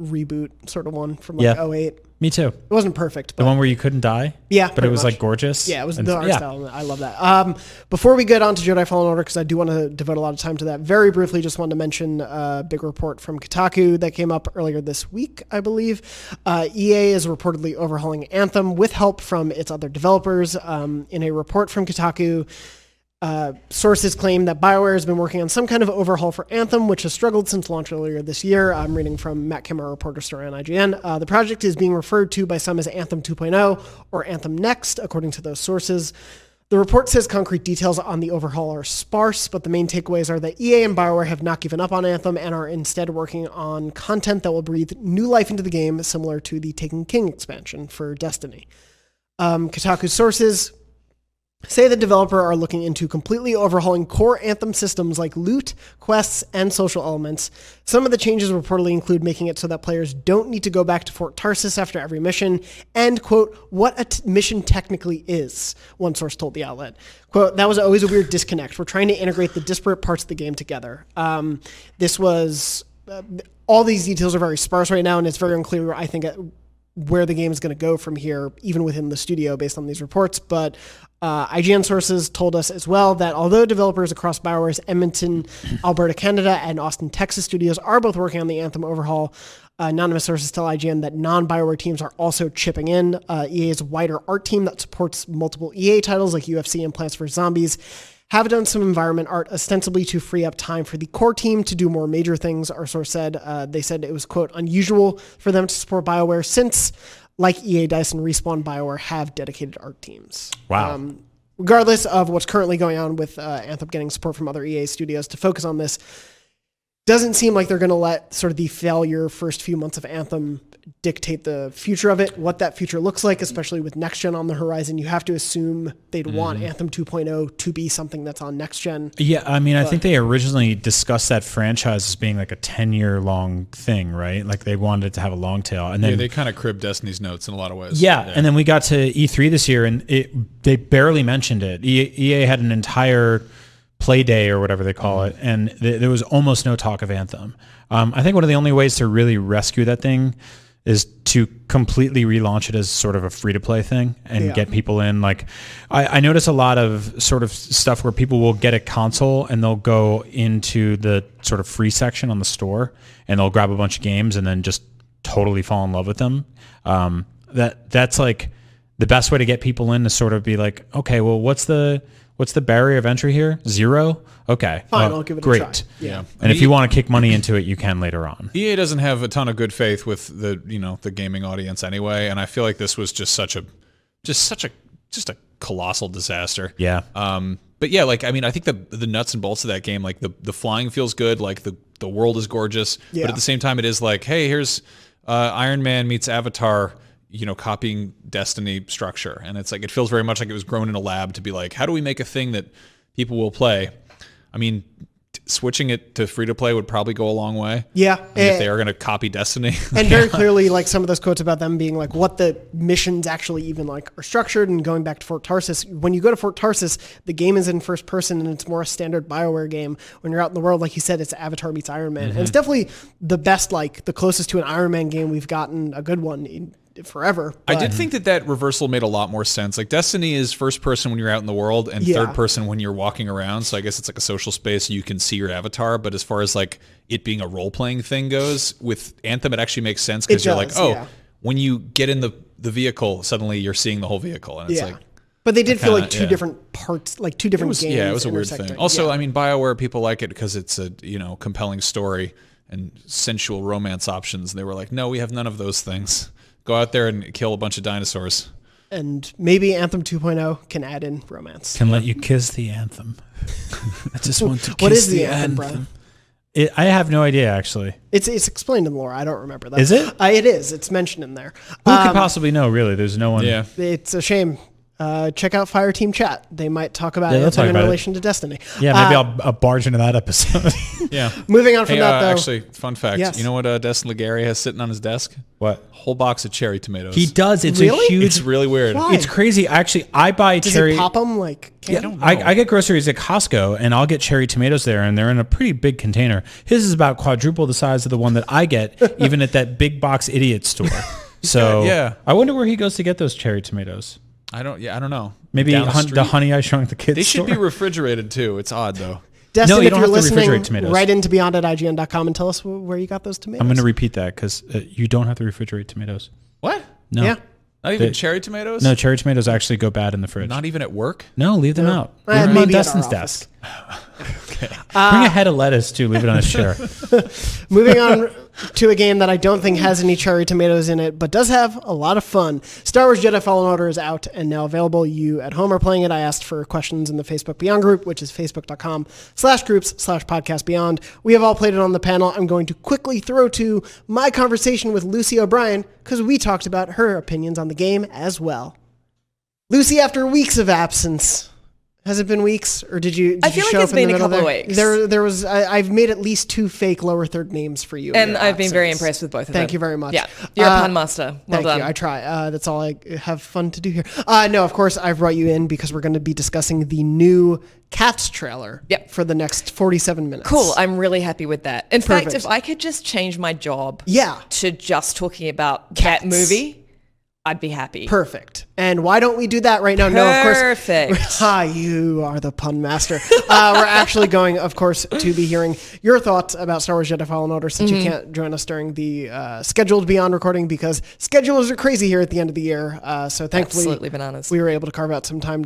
reboot sort of one from like 08. Me too. It wasn't perfect. But the one where you couldn't die? Yeah. But it was like gorgeous? Yeah, it was the art style. I love that. Before we get on to Jedi Fallen Order, because I do want to devote a lot of time to that, very briefly, just wanted to mention a big report from Kotaku that came up earlier this week, I believe. EA is reportedly overhauling Anthem with help from its other developers. In a report from Kotaku, Sources claim that BioWare has been working on some kind of overhaul for Anthem, which has struggled since launch earlier this year. I'm reading from Matt Kimmer, reporter story on IGN. The project is being referred to by some as Anthem 2.0 or Anthem Next, according to those sources. The report says concrete details on the overhaul are sparse, but the main takeaways are that EA and BioWare have not given up on Anthem and are instead working on content that will breathe new life into the game, similar to the Taken King expansion for Destiny. Kotaku sources say the developer are looking into completely overhauling core Anthem systems like loot, quests, and social elements. Some of the changes reportedly include making it so that players don't need to go back to Fort Tarsis after every mission, and, quote, what a mission technically is, one source told the outlet. Quote, that was always a weird disconnect. We're trying to integrate the disparate parts of the game together. This was... all these details are very sparse right now, and it's very unclear, I think, where the game is going to go from here, even within the studio, based on these reports. But IGN sources told us as well that although developers across BioWare's Edmonton, Alberta, Canada, and Austin, Texas studios are both working on the Anthem overhaul, anonymous sources tell IGN that non-BioWare teams are also chipping in. EA's wider art team that supports multiple EA titles like UFC and Plants vs. Zombies have done some environment art ostensibly to free up time for the core team to do more major things, our source said. They said it was, quote, unusual for them to support BioWare since, like EA, DICE, and Respawn, BioWare have dedicated art teams. Wow. Regardless of what's currently going on with Anthem getting support from other EA studios to focus on this, doesn't seem like they're going to let sort of the failure first few months of Anthem dictate the future of it, what that future looks like, especially with next gen on the horizon. You have to assume they'd want Anthem 2.0 to be something that's on next gen. Yeah, I mean, I think they originally discussed that franchise as being like a 10-year long thing, right? Like they wanted it to have a long tail. And then they kind of cribbed Destiny's notes in a lot of ways. Yeah, and then we got to E3 this year and they barely mentioned it. EA had an entire play day or whatever they call it, and there was almost no talk of Anthem. I think one of the only ways to really rescue that thing is to completely relaunch it as sort of a free-to-play thing and get people in. Like, I notice a lot of sort of stuff where people will get a console and they'll go into the sort of free section on the store and they'll grab a bunch of games and then just totally fall in love with them. That's like the best way to get people in to sort of be like, okay, well, what's the barrier of entry here? 0? Okay. Fine, I'll give it a try. Yeah. And if you want to kick money into it, you can later on. EA doesn't have a ton of good faith with the gaming audience anyway, and I feel like this was just a colossal disaster. Yeah. But yeah, like, I mean, I think the nuts and bolts of that game, like the flying feels good, like the world is gorgeous, but at the same time it is like, hey, here's Iron Man meets Avatar, copying Destiny structure. And it's like, it feels very much like it was grown in a lab to be like, how do we make a thing that people will play? I mean, switching it to free to play would probably go a long way. Yeah. If they are going to copy Destiny. And very clearly, like some of those quotes about them being like what the missions actually even like are structured, and going back to Fort Tarsis. When you go to Fort Tarsis, the game is in first person and it's more a standard BioWare game. When you're out in the world, like you said, it's Avatar meets Iron Man. And it's definitely the best, like the closest to an Iron Man game we've gotten, a good one in forever. I did think that reversal made a lot more sense. Like Destiny is first person when you're out in the world and third person when you're walking around. So I guess it's like a social space you can see your avatar. But as far as like it being a role playing thing goes, with Anthem it actually makes sense because you're like, when you get in the vehicle, suddenly you're seeing the whole vehicle, and it's like. But they did feel like two different parts, like two different games. Yeah, it was a weird thing. Also, I mean, BioWare people like it because it's a compelling story and sensual romance options. And they were like, no, we have none of those things. Go out there and kill a bunch of dinosaurs. And maybe Anthem 2.0 can add in romance. Can let you kiss the anthem. I just want to kiss what is the anthem, Brian? I have no idea, actually. It's explained in lore. I don't remember that. Is it? It is. It's mentioned in there. Who could possibly know, really? There's no one. Yeah. It's a shame. Check out Fireteam Chat. They might talk about Anthem in relation to Destiny. Yeah, maybe I'll barge into that episode. Yeah. Moving on from that, though. Actually, fun fact. Yes. You know what Destin Legary has sitting on his desk? What? A whole box of cherry tomatoes. He does. It's Really? a huge. It's really weird. Why? It's crazy. Actually, I buy Does cherry. he pop them? Like, I get groceries at Costco, and I'll get cherry tomatoes there, and they're in a pretty big container. His is about quadruple the size of the one that I get, even at that big box idiot store. So Yeah. I wonder where he goes to get those cherry tomatoes. I don't know. Maybe Down the Honey I Shrunk the Kids They should store. be refrigerated too. It's odd though. Destin, No, you if don't you're have to refrigerate listening, tomatoes. write into beyond@ign.com and tell us where you got those tomatoes. I'm going to repeat that because you don't have to refrigerate tomatoes. What? No. Yeah. Not even cherry tomatoes? No, cherry tomatoes actually go bad in the fridge. Not even at work? No, leave them out. Leave them on maybe at Dustin's our desk. Bring a head of lettuce too. Leave it on his chair. Moving on to a game that I don't think has any cherry tomatoes in it, but does have a lot of fun. Star Wars Jedi Fallen Order is out and now available. You at home are playing it. I asked for questions in the Facebook Beyond group, which is facebook.com/groups/podcastbeyond. We have all played it on the panel. I'm going to quickly throw to my conversation with Lucy O'Brien because we talked about her opinions on the game as well. Lucy, after weeks of absence, has it been weeks, or did you? I feel like it's been a couple of weeks. There was. I've made at least 2 fake lower third names for you, and I've been very impressed with both of them. Thank you very much. Yeah, you're a pun master. Well thank done. you. I try. That's all I have fun to do here. No, of course I've brought you in because we're going to be discussing the new Cats trailer. For the next 47 minutes. Cool. I'm really happy with that. In Perfect. fact, if I could just change my job, Yeah. to just talking about Cats. that movie, I'd be happy. Perfect. And why don't we do that right now? No, of course. Perfect. You are the pun master. We're actually going, of course, to be hearing your thoughts about Star Wars Jedi Fallen Order since you can't join us during the scheduled Beyond recording because schedules are crazy here at the end of the year. So thankfully, Absolutely bananas. we were able to carve out some time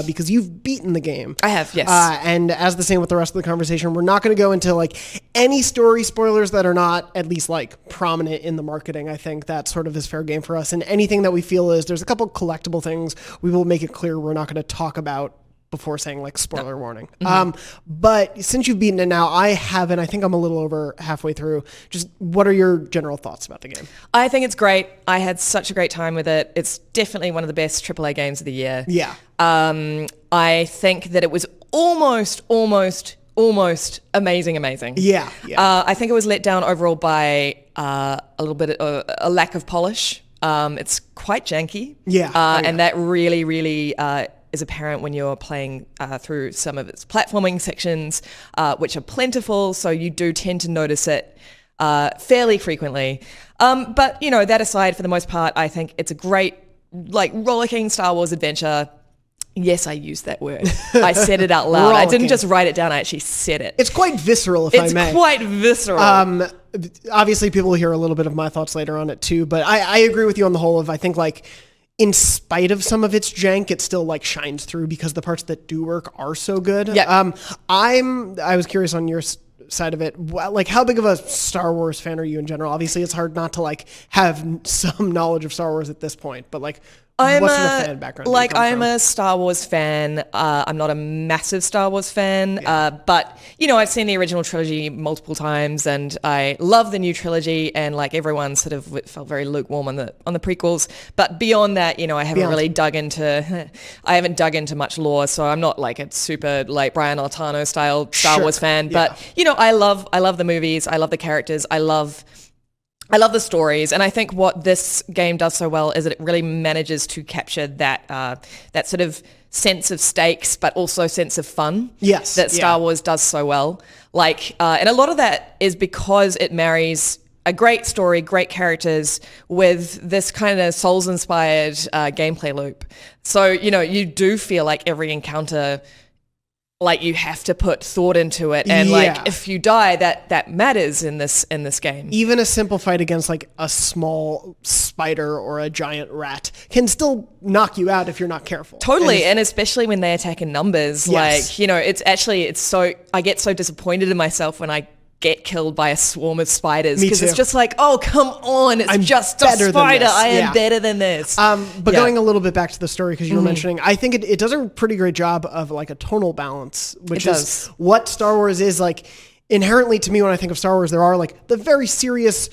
because you've beaten the game. I have, yes. And as the same with the rest of the conversation, we're not going to go into like any story spoilers that are not at least like prominent in the marketing. I think that sort of is fair game for us. And anything that we feel is there's a couple collectible things we will make it clear we're not going to talk about before saying like spoiler warning. But since you've beaten it now, I haven't. I think I'm a little over halfway through. Just what are your general thoughts about the game? I think it's great. I had such a great time with it. It's definitely one of the best AAA games of the year. Yeah. I think that it was almost amazing. Yeah. I think it was let down overall by a little bit a lack of polish. It's quite janky. Yeah. And that really is apparent when you're playing through some of its platforming sections, which are plentiful, so you do tend to notice it fairly frequently. But, you know, that aside, for the most part, I think it's a great, like, rollicking Star Wars adventure. Yes, I used that word. I said it out loud. I didn't just write it down. I actually said it. It's quite visceral, if I may. It's quite visceral. Obviously, people will hear a little bit of my thoughts later on it too, but I agree with you on the whole of, I think, like, in spite of some of its jank, it still, like, shines through because the parts that do work are so good. Yeah. I was curious on your side of it, like, how big of a Star Wars fan are you in general? Obviously, it's hard not to, like, have some knowledge of Star Wars at this point, but, like, what sort of fan background do you come I'm from? a Star Wars fan. I'm not a massive Star Wars fan, but, you know, I've seen the original trilogy multiple times and I love the new trilogy, and like everyone sort of felt very lukewarm on the prequels. But beyond that, you know, I haven't really dug into much lore, so I'm not like a super like Brian Altano style Star Wars fan. But, you know, I love the movies. I love the characters. I love the stories, and I think what this game does so well is that it really manages to capture that sort of sense of stakes, but also sense of fun. Yes, that Star Wars does so well. Like, and a lot of that is because it marries a great story, great characters, with this kind of Souls-inspired gameplay loop. So, you know, you do feel like every encounter, like, you have to put thought into it, and like if you die, that matters in this game. Even a simple fight against like a small spider or a giant rat can still knock you out if you're not careful. Totally, and especially when they attack in numbers. Like, you know, it's so, I get so disappointed in myself when I get killed by a swarm of spiders, because it's just like, oh, come on, it's just a spider. I am better than this. But going a little bit back to the story, because you were mentioning, I think it does a pretty great job of like a tonal balance, which is what Star Wars is. Like, inherently to me, when I think of Star Wars, there are like the very serious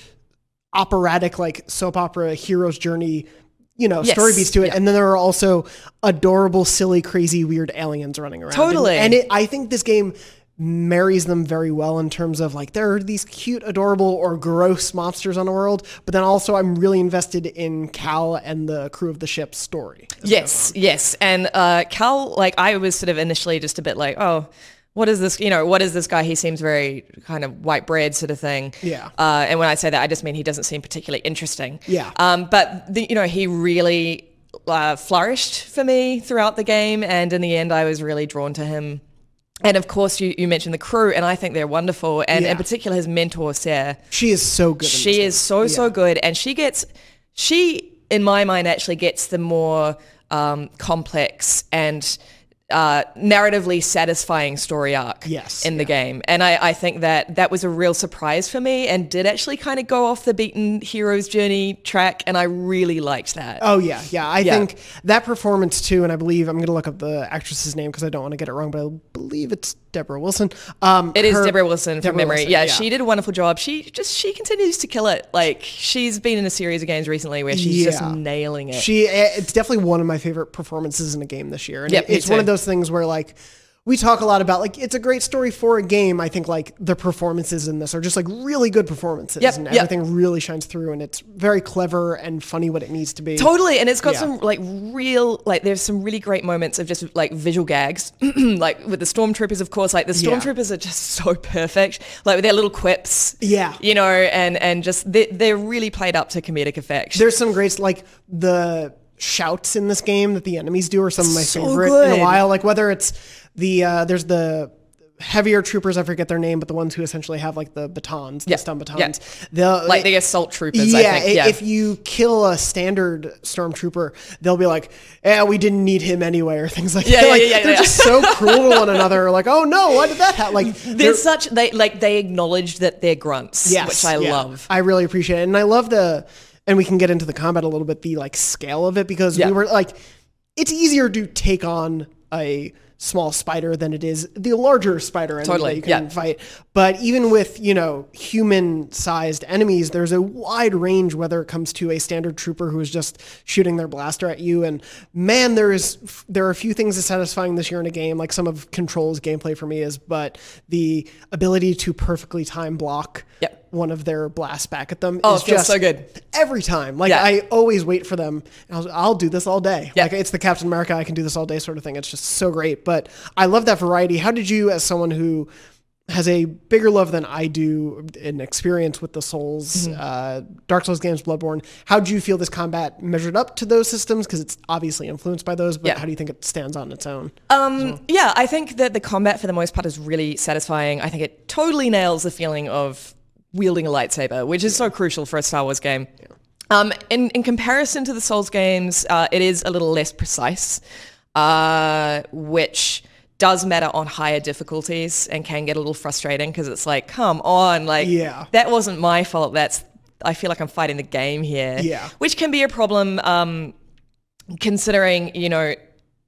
operatic, like soap opera hero's journey, you know, story beats to it. And then there are also adorable, silly, crazy, weird aliens running around. Totally. And I think this game marries them very well in terms of like there are these cute, adorable, or gross monsters on the world, but then also I'm really invested in Cal and the crew of the ship's story. Yes. And Cal, like, I was sort of initially just a bit like, oh, what is this? You know, what is this guy? He seems very kind of white bread sort of thing. Yeah. And when I say that, I just mean he doesn't seem particularly interesting. Yeah. But you know, he really flourished for me throughout the game, and in the end, I was really drawn to him. And of course, you mentioned the crew, and I think they're wonderful. And in particular, his mentor, Sarah. She is so good. She is so good. And she in my mind, actually gets the more complex and narratively satisfying story arc in the game. And I think that was a real surprise for me and did actually kind of go off the beaten hero's journey track, and I really liked that. Oh, yeah. I think that performance, too, and I believe, I'm going to look up the actress's name because I don't want to get it wrong, but I believe it's Deborah Wilson. It is Deborah Wilson from memory. Wilson, yeah, she did a wonderful job. She continues to kill it. Like, she's been in a series of games recently where she's just nailing it. It's definitely one of my favorite performances in a game this year. And it's one of those things where, like, we talk a lot about, like, it's a great story for a game. I think, like, the performances in this are just, like, really good performances. And everything really shines through. And it's very clever and funny what it needs to be. Totally. And it's got some, like, there's some really great moments of just, like, visual gags. Like, with the Stormtroopers, of course. Like, the Stormtroopers are just so perfect. Like, with their little quips. Yeah. You know, and just, they're really played up to comedic effect. There's some great, like, the shouts in this game that the enemies do are some of my favorite in a while. Like, whether it's there's the heavier troopers, I forget their name, but the ones who essentially have, like, the batons, the stun batons. Like the assault troopers, I think. If you kill a standard stormtrooper, they'll be like, we didn't need him anyway, or things like that. They're just so cruel to one another. Like, oh no, why did that happen? Like, they acknowledge that they're grunts, which I love. I really appreciate it. And I love and we can get into the combat a little bit, the, like, scale of it, because we were like, it's easier to take on a small spider than it is the larger spider enemy that you can fight. But even with, human-sized enemies, there's a wide range, whether it comes to a standard trooper who is just shooting their blaster at you. And man, there are a few things that's satisfying this year in a game, like some of Control's gameplay for me is, but the ability to perfectly time block one of their blasts back at them is just so good every time. Like, I always wait for them. And I'll do this all day. Like, it's the Captain America, I can do this all day sort of thing. It's just so great. But I love that variety. How did you, as someone who has a bigger love than I do in experience with the Souls, Dark Souls games, Bloodborne, how do you feel this combat measured up to those systems? Because it's obviously influenced by those, but how do you think it stands on its own? I think that the combat for the most part is really satisfying. I think it totally nails the feeling of wielding a lightsaber, which is so crucial for a Star Wars game. In comparison to the Souls games, it is a little less precise, which does matter on higher difficulties and can get a little frustrating because it's like, come on, like, that wasn't my fault. I feel like I'm fighting the game here, which can be a problem considering,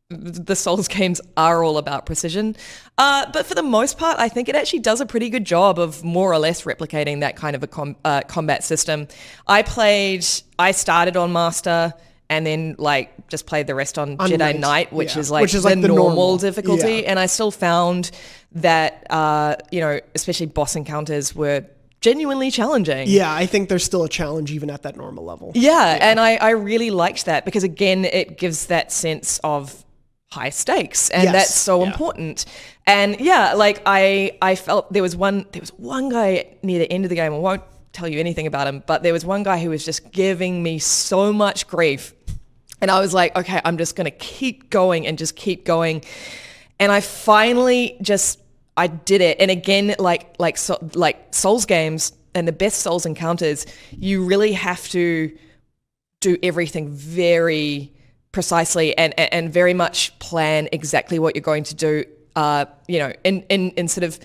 the Souls games are all about precision. But for the most part, I think it actually does a pretty good job of more or less replicating that kind of a combat system. I started on Master and then, like, just played the rest on Jedi Knight, which is like the normal difficulty. And I still found that, especially boss encounters were genuinely challenging. Yeah, I think there's still a challenge even at that normal level. And I really liked that because, again, it gives that sense of high stakes, and that's so important. And I felt there was one guy near the end of the game. I won't tell you anything about him, but there was one guy who was just giving me so much grief, and I was like, okay, I'm just gonna keep going and just keep going. And I finally I did it. And again, like Souls games and the best Souls encounters, you really have to do everything very precisely and very much plan exactly what you're going to do, in sort of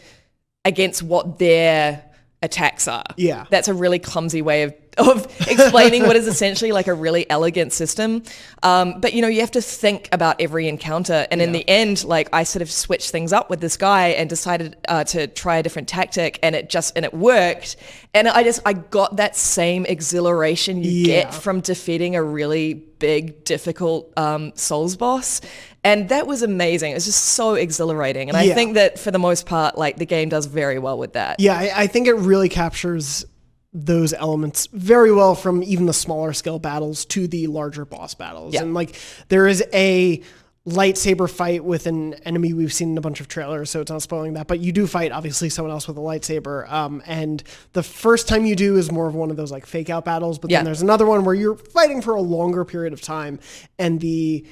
against what their attacks are. Yeah. That's a really clumsy way of explaining what is essentially like a really elegant system. But, you have to think about every encounter. And in the end, like, I sort of switched things up with this guy and decided to try a different tactic, and it worked. And I got that same exhilaration you get from defeating a really big, difficult Souls boss. And that was amazing. It was just so exhilarating. And I think that for the most part, like, the game does very well with that. Yeah, I think it really captures those elements very well, from even the smaller scale battles to the larger boss battles. And like, there is a lightsaber fight with an enemy we've seen in a bunch of trailers, so it's not spoiling that, but you do fight obviously someone else with a lightsaber. And the first time you do is more of one of those like fake out battles, but then there's another one where you're fighting for a longer period of time, and the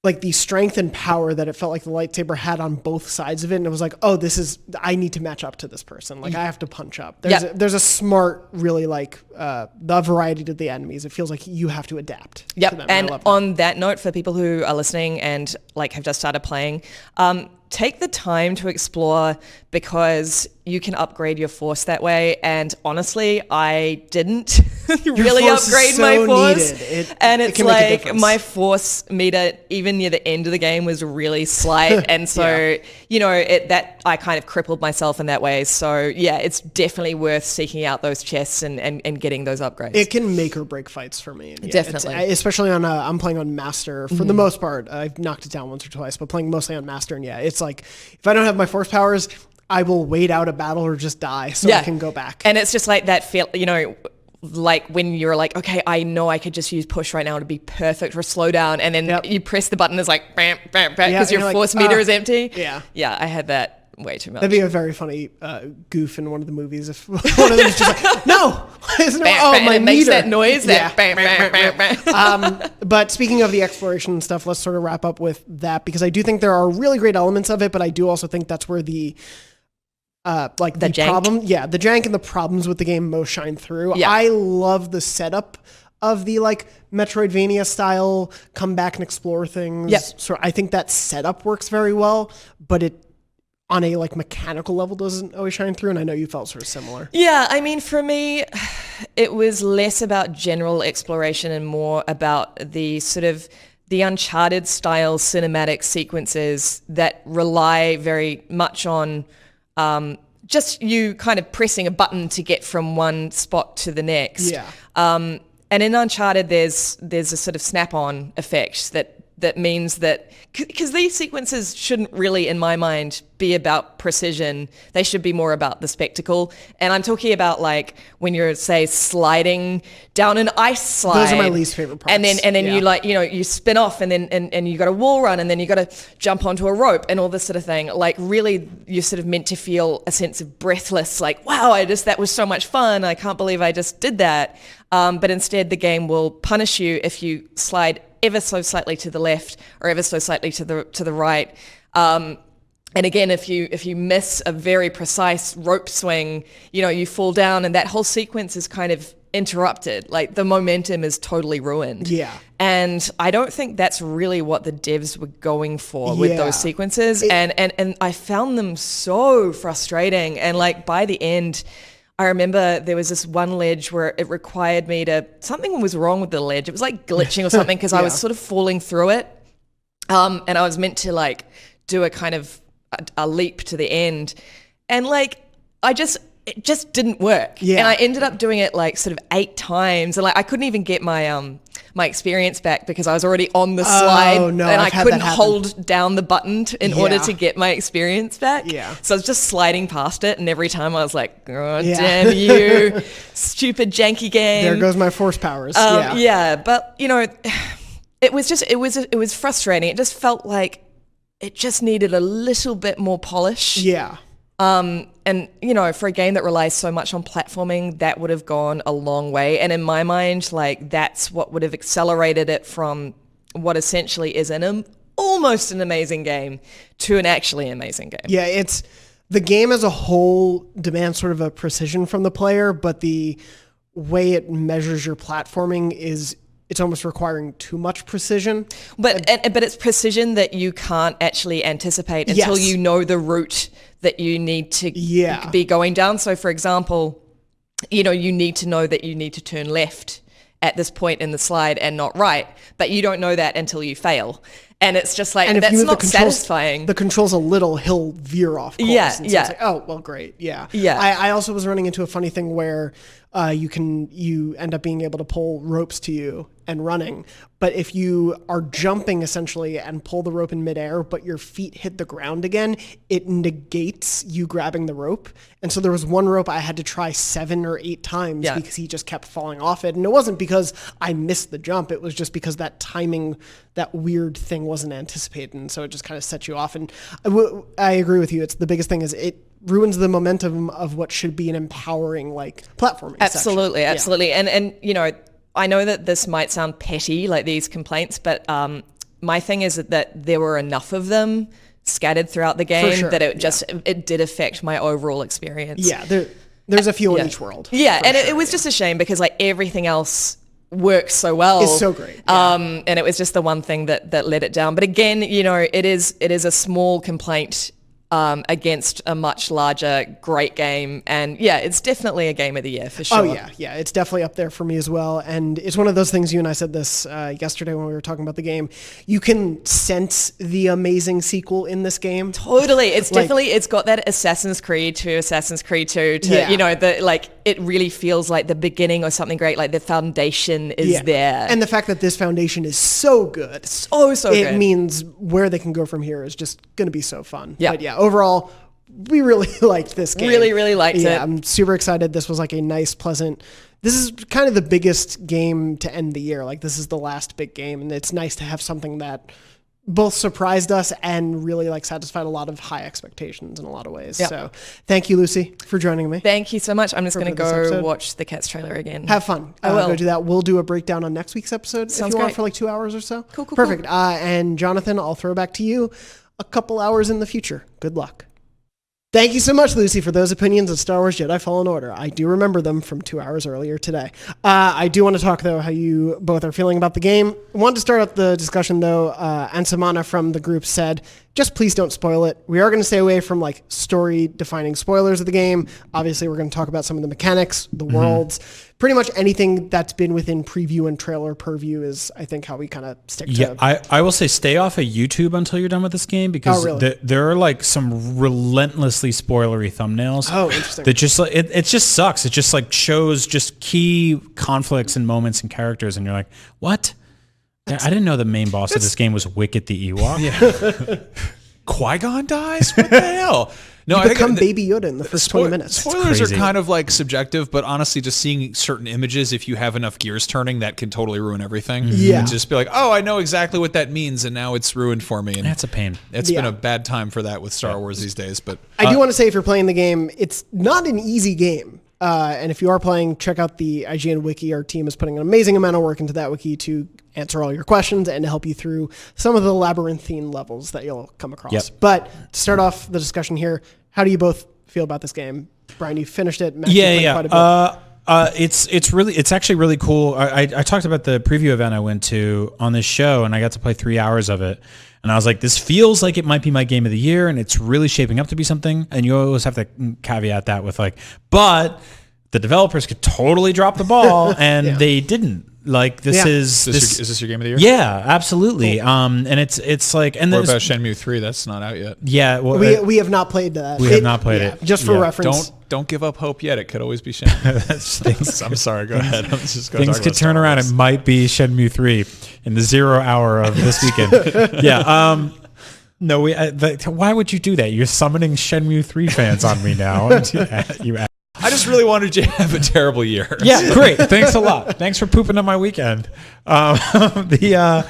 like the strength and power that it felt like the lightsaber had on both sides of it. And it was like, oh, I need to match up to this person. Like I have to punch up. There's a smart, really like the variety to the enemies. It feels like you have to adapt. Yep. To them. And on that note, for people who are listening and like have just started playing, take the time to explore, because you can upgrade your force that way. And honestly, I didn't really upgrade my force. And it's like my force meter, even near the end of the game, was really slight. And so, that I kind of crippled myself in that way. So yeah, it's definitely worth seeking out those chests and getting those upgrades. It can make or break fights for me. And Definitely. Especially on, I'm playing on Master for the most part. I've knocked it down once or twice, but playing mostly on Master. And it's like, if I don't have my force powers, I will wait out a battle or just die so I can go back. And it's just like that feel, like when you're like, okay, I know I could just use push right now to be perfect for slow down. And then you press the button, it's like, bam, bam, bam, because your force meter is empty. Yeah. Yeah, I had that way too much. That'd be a very funny goof in one of the movies if one of them is just like, no, my it makes that noise. That bam, bam, bam, bam. But speaking of the exploration and stuff, let's sort of wrap up with that, because I do think there are really great elements of it, but I do also think that's where the jank. problem, the jank and the problems with the game most shine through. Yeah. I love the setup of the like Metroidvania style come back and explore things. Yep. So I think that setup works very well, but it on a like mechanical level doesn't always shine through. And I know you felt sort of similar. Yeah, I mean, for me, it was less about general exploration and more about the sort of the Uncharted style cinematic sequences that rely very much on just you kind of pressing a button to get from one spot to the next. Yeah. And in Uncharted, there's a sort of snap-on effect that means that, because these sequences shouldn't really, in my mind, be about precision. They should be more about the spectacle. And I'm talking about like when you're, say, sliding down an ice slide. Those are my least favorite parts. And then you like, you spin off and then you got a wall run and then you got to jump onto a rope and all this sort of thing. Like really, you're sort of meant to feel a sense of breathless, like, wow, that was so much fun. I can't believe I just did that. But instead the game will punish you if you slide ever so slightly to the left or ever so slightly to the right. And again, if you miss a very precise rope swing, you fall down and that whole sequence is kind of interrupted. Like the momentum is totally ruined. Yeah. And I don't think that's really what the devs were going for with those sequences. And I found them so frustrating. And like by the end, I remember there was this one ledge where it required me something was wrong with the ledge. It was like glitching or something because I was sort of falling through it. And I was meant to like do a kind of a leap to the end. And like, it just didn't work. Yeah. And I ended up doing it like sort of 8 times. And like, I couldn't even get my experience back because I was already on the slide. Oh, no, and I've I couldn't hold down the button in order to get my experience back. Yeah. So I was just sliding past it. And every time I was like, oh, damn you, stupid janky game. There goes my force powers. Yeah. But it was frustrating. It just felt like it just needed a little bit more polish. Yeah. And, for a game that relies so much on platforming, that would have gone a long way. And in my mind, like, that's what would have accelerated it from what essentially is almost an amazing game to an actually amazing game. Yeah, it's the game as a whole demands sort of a precision from the player, but the way it measures your platforming it's almost requiring too much precision. But it's precision that you can't actually anticipate until you know the route that you need to be going down. So for example, you need to know that you need to turn left at this point in the slide and not right, but you don't know that until you fail. And it's just like, that's not satisfying. The controls a little, he'll veer off course. Yeah. It's like, oh, well, great. Yeah. I also was running into a funny thing where you end up being able to pull ropes to you and running. But if you are jumping essentially and pull the rope in midair, but your feet hit the ground again, it negates you grabbing the rope. And so there was one rope I had to try 7 or 8 times because he just kept falling off it. And it wasn't because I missed the jump. It was just because that timing, that weird thing wasn't anticipated. And so it just kind of set you off. And I agree with you. It's the biggest thing is it ruins the momentum of what should be an empowering like platforming absolutely section. And I know that this might sound petty, like these complaints, but my thing is that there were enough of them scattered throughout the game that it did affect my overall experience. Yeah, there's a few in each world. Yeah, and it was just a shame because like everything else works so well. It's so great. And it was just the one thing that let it down. But again, you know, it is a small complaint against a much larger great game, and yeah, it's definitely a game of the year for sure. Oh yeah, it's definitely up there for me as well. And it's one of those things. You and I said this yesterday when we were talking about the game. You can sense the amazing sequel in this game. Totally, it's definitely it's got that Assassin's Creed to Assassin's Creed 2 to you know the like it really feels like the beginning of something great. Like the foundation is there, and the fact that this foundation is so good, so good, it means where they can go from here is just going to be so fun. Yeah. But yeah, overall, we really liked this game. Really liked it. Yeah, I'm super excited. This was like a nice, pleasant. This is kind of the biggest game to end the year. Like this is the last big game, and it's nice to have something that both surprised us and really like satisfied a lot of high expectations in a lot of ways. Yep. So thank you, Lucy, for joining me. Thank you so much. I'm just going to go watch the Cats trailer again. Have fun. I will go do that. We'll do a breakdown on next week's episode Sounds if you want great. for like 2 hours or so. Cool. Perfect. And Jonathan, I'll throw back to you a couple hours in the future. Good luck. Thank you so much, Lucy, for those opinions of Star Wars Jedi Fallen Order. I do remember them from 2 hours earlier today. I do want to talk, though, how you both are feeling about the game. I wanted to start out the discussion, though. Ansamana from the group said, just please don't spoil it. We are going to stay away from like story-defining spoilers of the game. Obviously, we're going to talk about some of the mechanics, the worlds. Pretty much anything that's been within preview and trailer purview is, I think, how we kind of stick to. Yeah, I will say stay off of YouTube until you're done with this game because there are like some relentlessly spoilery thumbnails. Oh, interesting. That just like it just sucks. It just like shows just key conflicts and moments and characters, and you're like, what? I didn't know the main boss of this game was Wicket the Ewok. Yeah. Qui-Gon dies? What the hell? No, I become Baby Yoda in the first 20 minutes. Spoilers are kind of like subjective, but honestly, just seeing certain images, if you have enough gears turning, that can totally ruin everything. Yeah. And just be like, oh, I know exactly what that means, and now it's ruined for me. And that's a pain. It's been a bad time for that with Star Wars these days. But I do want to say, if you're playing the game, it's not an easy game. And if you are playing, check out the IGN wiki. Our team is putting an amazing amount of work into that wiki to answer all your questions and to help you through some of the labyrinthine levels that you'll come across. Yep. But to start off the discussion here, how do you both feel about this game? Brian, you finished it. Matt, you played quite a bit. It's actually really cool. I talked about the preview event I went to on this show, and I got to play 3 hours of it. And I was like, this feels like it might be my game of the year, and it's really shaping up to be something. And you always have to caveat that with like, but the developers could totally drop the ball, and they didn't. Like is this your game of the year? Yeah, absolutely. Cool. And it's like, and what about Shenmue 3? That's not out yet. Yeah, well, we have not played that. We have not played it. Just for reference. Don't give up hope yet. It could always be Shenmue. I'm sorry. Go ahead. Things could turn around. It might be Shenmue 3 in the 0 hour of this weekend. Yeah. No, why would you do that? You're summoning Shenmue 3 fans on me now. I just really wanted you to have a terrible year. Yeah, great. Thanks a lot. Thanks for pooping on my weekend. The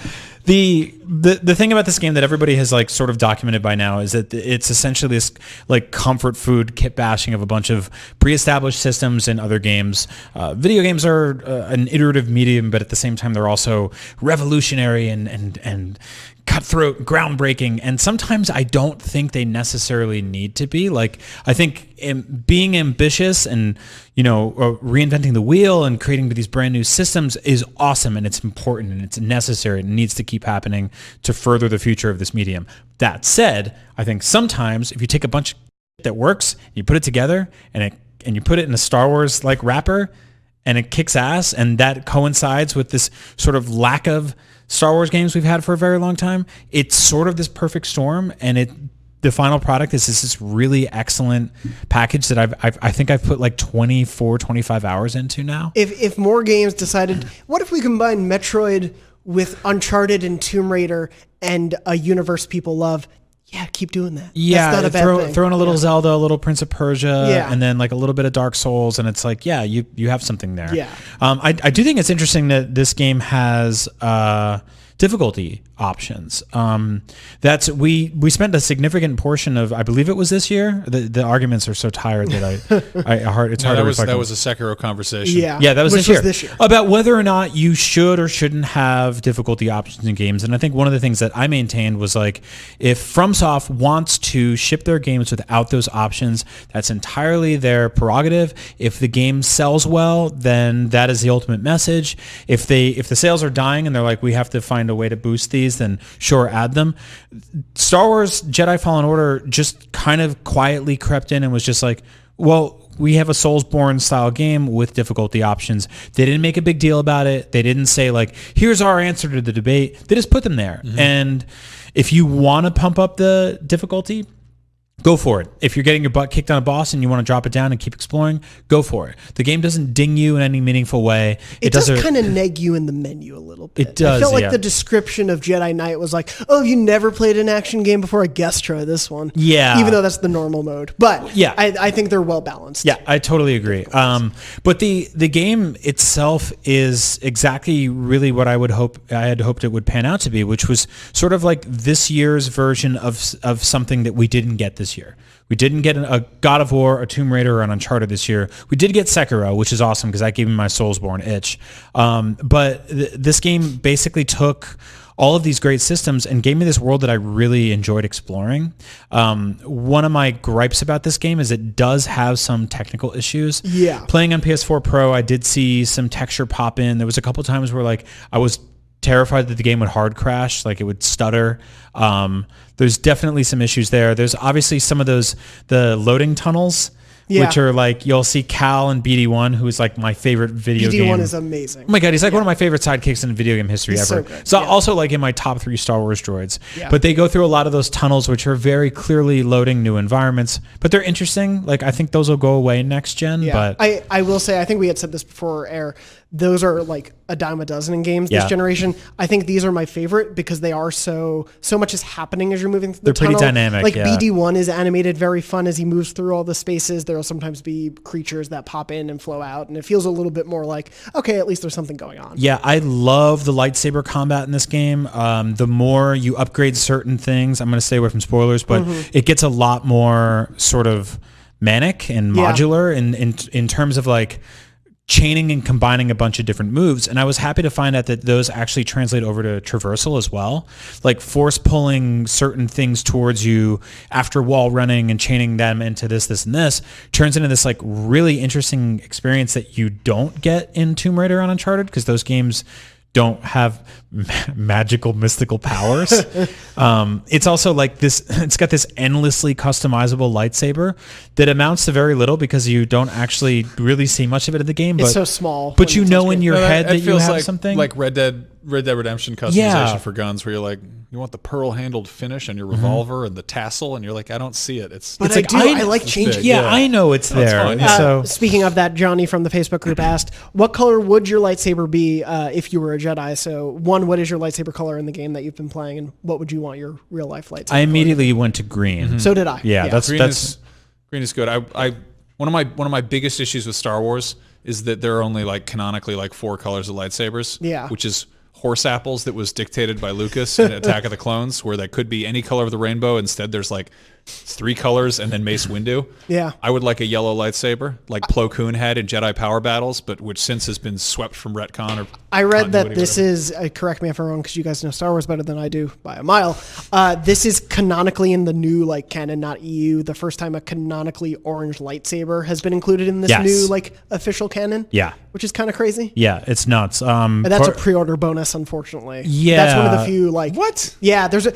thing about this game that everybody has like sort of documented by now is that it's essentially this like comfort food kit bashing of a bunch of pre-established systems in other games. Video games are an iterative medium, but at the same time they're also revolutionary and cutthroat, groundbreaking, and sometimes I don't think they necessarily need to be. Like, I think being ambitious and, reinventing the wheel and creating these brand new systems is awesome, and it's important, and it's necessary, and it needs to keep happening to further the future of this medium. That said, I think sometimes if you take a bunch of that works, you put it together, and you put it in a Star Wars like wrapper, and it kicks ass, and that coincides with this sort of lack of Star Wars games we've had for a very long time. It's sort of this perfect storm, and the final product is this really excellent package that I think I've put like 24, 25 hours into now. If more games decided, what if we combine Metroid with Uncharted and Tomb Raider and a universe people love? Yeah, keep doing that. Yeah, that's not a bad thing. Throw in a little Zelda, a little Prince of Persia, and then like a little bit of Dark Souls, and it's like, yeah, you have something there. Yeah. I do think it's interesting that this game has difficulty options. We spent a significant portion of, I believe it was this year. The arguments are so tired that it's hard to reflect. That was a Sekiro conversation. Yeah, that was Which this year. About whether or not you should or shouldn't have difficulty options in games. And I think one of the things that I maintained was like, if FromSoft wants to ship their games without those options, that's entirely their prerogative. If the game sells well, then that is the ultimate message. If the sales are dying and they're like, we have to find a way to boost these, then sure, add them. Star Wars Jedi Fallen Order just kind of quietly crept in and was just like, well, we have a Soulsborne style game with difficulty options. They didn't make a big deal about it. They didn't say like, here's our answer to the debate. They just put them there. Mm-hmm. And if you want to pump up the difficulty, go for it. If you're getting your butt kicked on a boss and you want to drop it down and keep exploring, go for it. The game doesn't ding you in any meaningful way. It does kind of neg you in the menu a little bit. It does, I felt like the description of Jedi Knight was like, oh, you never played an action game before? I guess try this one. Yeah. Even though that's the normal mode. But yeah, I think they're well balanced. Yeah, I totally agree. But the game itself is exactly really what I had hoped it would pan out to be, which was sort of like this year's version of something that we didn't get this year. We didn't get a God of War, a Tomb Raider, or an Uncharted this year. We did get Sekiro, which is awesome because that gave me my Soulsborne itch. But this game basically took all of these great systems and gave me this world that I really enjoyed exploring. One of my gripes about this game is it does have some technical issues. Yeah. Playing on PS4 Pro, I did see some texture pop in. There was a couple times where like I was terrified that the game would hard crash, like it would stutter. There's definitely some issues there. There's obviously some of the loading tunnels, which are like, you'll see Cal and BD1, who is like my favorite video game. BD1 is amazing. Oh my God, he's like one of my favorite sidekicks in video game history ever. So also like in my top 3 Star Wars droids. Yeah. But they go through a lot of those tunnels, which are very clearly loading new environments. But they're interesting. Like I think those will go away next gen. Yeah. But I will say, I think we had said this before air, those are like a dime a dozen in games this generation. I think these are my favorite because they are so much is happening as you're moving through the tunnel. They're pretty dynamic. Like BD1 is animated very fun as he moves through all the spaces. There will sometimes be creatures that pop in and flow out, and it feels a little bit more like, okay, at least there's something going on. Yeah, I love the lightsaber combat in this game. The more you upgrade certain things, I'm going to stay away from spoilers, but it gets a lot more sort of manic and modular in terms of like chaining and combining a bunch of different moves. And I was happy to find out that those actually translate over to traversal as well. Like force pulling certain things towards you after wall running and chaining them into this, and this turns into this like really interesting experience that you don't get in Tomb Raider and Uncharted because those games don't have magical mystical powers. It's also like this, it's got this endlessly customizable lightsaber that amounts to very little because you don't actually really see much of it in the game. It's so small. But you know in your head that you have like, something. Like Red Dead Redemption customization for guns where you're like, you want the pearl-handled finish on your revolver and the tassel, and you're like, I don't see it. But I like changing. Yeah, I know it's there. Fine, So speaking of that, Johnny from the Facebook group asked, what color would your lightsaber be if you were a Jedi? So one, what is your lightsaber color in the game that you've been playing, and what would you want your real life lightsaber? I immediately went to green. So did I. Yeah, green is good. One of my biggest issues with Star Wars is that there are only like canonically like 4 colors of lightsabers. Yeah. Which is horse apples that was dictated by Lucas in Attack of the Clones, where that could be any color of the rainbow. Instead, there's like 3 colors and then Mace Windu. Yeah. I would like a yellow lightsaber, like Plo Koon had in Jedi Power Battles, but which since has been swept from retcon. Or I read that this is, correct me if I'm wrong, because you guys know Star Wars better than I do by a mile. This is canonically in the new like canon, not EU, the first time a canonically orange lightsaber has been included in this new like official canon. Yeah. Which is kind of crazy. Yeah, it's nuts. And that's a pre-order bonus, unfortunately. Yeah. That's one of the few like... What? Yeah, there's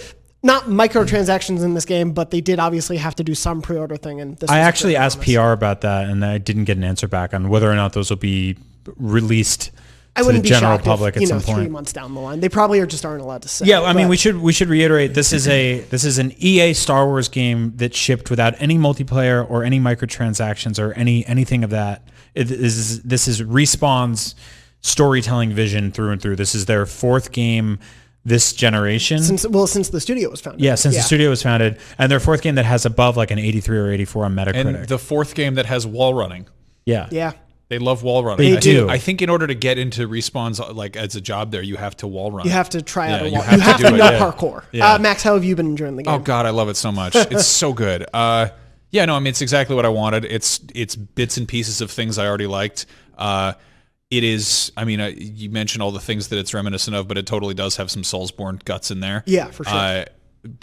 not microtransactions in this game, but they did obviously have to do some pre-order thing. And I actually asked PR about that, and I didn't get an answer back on whether or not those will be released to the general public at some point. 3 months down the line, they probably just aren't allowed to say. Yeah, I mean, we should reiterate this is an EA Star Wars game that shipped without any multiplayer or any microtransactions or anything of that. This is Respawn's storytelling vision through and through. This is their 4th game this generation. Since the studio was founded. Yeah, since the studio was founded, and their 4th game that has above like an 83 or 84 on Metacritic. And the 4th game that has wall running. Yeah. Yeah. They love wall running. They do. I think in order to get into Respawn's like as a job there, you have to wall run. You have to try out a wall. you have to do not it, parkour. Yeah. Max, how have you been enjoying the game? Oh God, I love it so much. It's so good. Yeah, no, I mean it's exactly what I wanted. It's bits and pieces of things I already liked. It is. I mean, you mentioned all the things that it's reminiscent of, but it totally does have some Soulsborne guts in there. Yeah, for sure.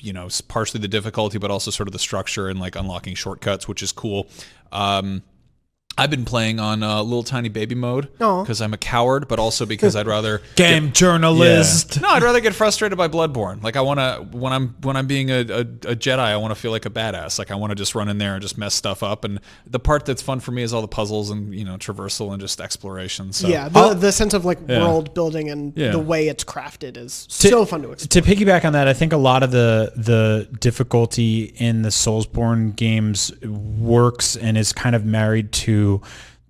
You know, partially the difficulty, but also sort of the structure and like unlocking shortcuts, which is cool. I've been playing on little tiny baby mode because I'm a coward, but also because I'd rather journalist. Yeah. No, I'd rather get frustrated by Bloodborne. Like I want to when I'm being a Jedi, I want to feel like a badass. Like I want to just run in there and just mess stuff up. And the part that's fun for me is all the puzzles and traversal and just exploration. So yeah, the sense of like world building and the way it's crafted is so fun to explore. To piggyback on that, I think a lot of the difficulty in the Soulsborne games works and is kind of married to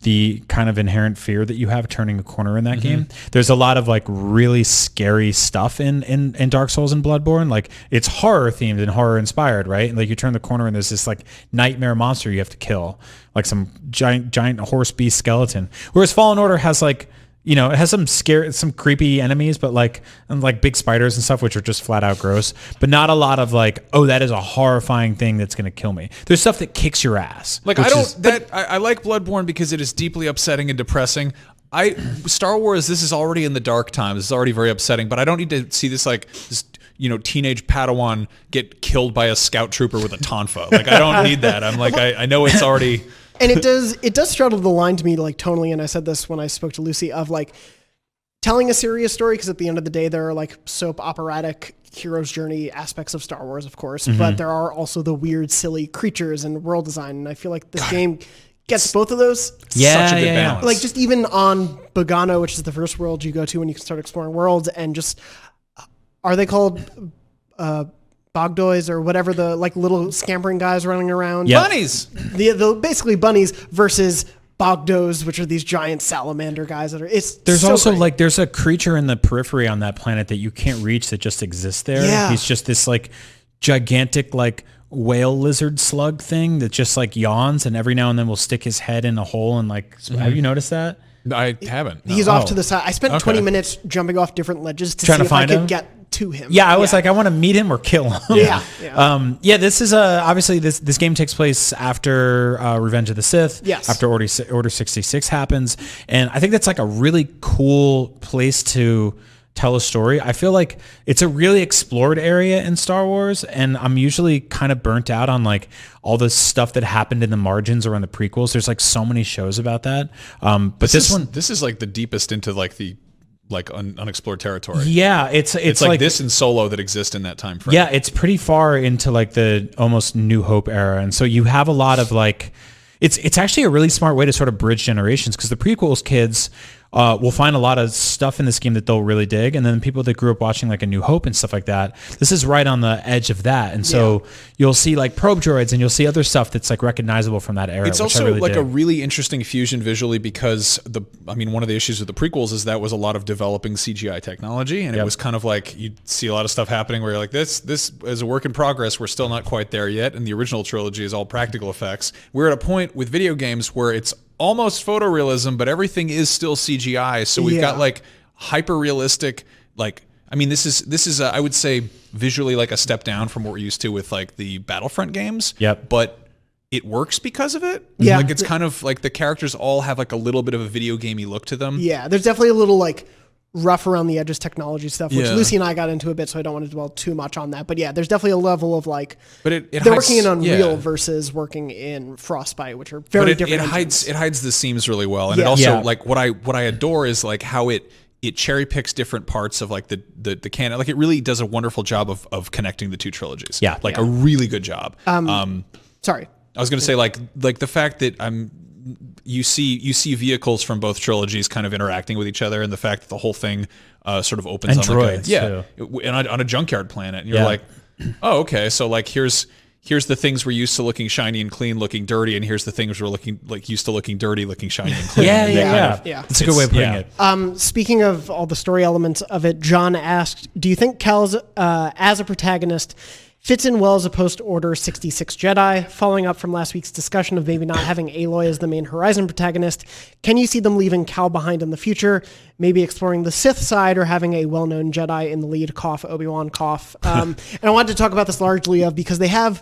the kind of inherent fear that you have turning a corner in that game. There's a lot of like really scary stuff in Dark Souls and Bloodborne. Like it's horror themed and horror inspired, right? Like you turn the corner and there's this like nightmare monster you have to kill, like some giant horse beast skeleton. Whereas Fallen Order has like, it has some creepy enemies, but like big spiders and stuff, which are just flat out gross, but not a lot of like, oh, that is a horrifying thing that's going to kill me. There's stuff that kicks your ass. Like I like Bloodborne because it is deeply upsetting and depressing. Star Wars, this is already in the dark times. It's already very upsetting, but I don't need to see this teenage Padawan get killed by a scout trooper with a tonfa. Like I don't need that. I'm like, I know it's already. And it does straddle the line to me, like tonally, and I said this when I spoke to Lucy, of like telling a serious story, because at the end of the day, there are like soap operatic hero's journey aspects of Star Wars, of course, but there are also the weird, silly creatures and world design, and I feel like this game gets both of those. Such a good balance. Like just even on Bogano, which is the first world you go to when you can start exploring worlds, and just, are they called... Bogdoys or whatever, the like little scampering guys running around. Yep. Bunnies. The basically bunnies versus Bogdos, which are these giant salamander guys that are. There's so also great. Like there's a creature in the periphery on that planet that you can't reach that just exists there. Yeah. He's just this like gigantic like whale lizard slug thing that just like yawns and every now and then will stick his head in a hole and like. Have you noticed that? I haven't. No. He's off to the side. I spent 20 minutes jumping off different ledges to see if I could get to him. Yeah, I was like, I want to meet him or kill him. Yeah. This is obviously this game takes place after Revenge of the Sith. Yes. After Order 66 happens, and I think that's like a really cool place to tell a story. I feel like it's a really explored area in Star Wars, and I'm usually kind of burnt out on like all the stuff that happened in the margins or on the prequels. There's like so many shows about that. But this is like the deepest into like the unexplored territory. Yeah, it's like this and Solo that exist in that time frame. Yeah, it's pretty far into like the almost New Hope era, and so you have a lot of like. It's actually a really smart way to sort of bridge generations, because the prequels kids will find a lot of stuff in this game that they'll really dig, and then people that grew up watching like A New Hope and stuff like that, this is right on the edge of that, and so you'll see like probe droids and you'll see other stuff that's like recognizable from that era. It's also like a really interesting fusion visually, because one of the issues with the prequels is that was a lot of developing CGI technology, and it was kind of like you'd see a lot of stuff happening where you're like, this is a work in progress. We're still not quite there yet, and the original trilogy is all practical effects. We're at a point with video games where it's almost photorealism, but everything is still CGI. So we've got like hyper realistic, this is I would say visually like a step down from what we're used to with like the Battlefront games. Yep. But it works because of it. Yeah. Like it's kind of like the characters all have like a little bit of a video gamey look to them. Yeah. There's definitely a little like rough around the edges technology stuff, which Lucy and I got into a bit, so I don't want to dwell too much on that. But yeah, there's definitely a level of like, but they're working in Unreal versus working in Frostbite, which are very different. It hides the seams really well, and it also like what I adore is like how it cherry picks different parts of like the canon. Like it really does a wonderful job of connecting the two trilogies. Yeah, a really good job. Sorry, I was going to say like the fact that you see vehicles from both trilogies kind of interacting with each other, and the fact that the whole thing sort of opens and on droids, on a junkyard planet, and you're like, oh, okay, so like here's the things we're used to looking shiny and clean, looking dirty, and here's the things we're used to looking dirty, looking shiny and clean. Yeah. It's a good way of putting it. Speaking of all the story elements of it, John asked, do you think Cal's as a protagonist fits in well as a post-Order 66 Jedi. Following up from last week's discussion of maybe not having Aloy as the main Horizon protagonist, can you see them leaving Cal behind in the future, maybe exploring the Sith side or having a well-known Jedi in the lead, cough, Obi-Wan, cough. And I wanted to talk about this largely because they have...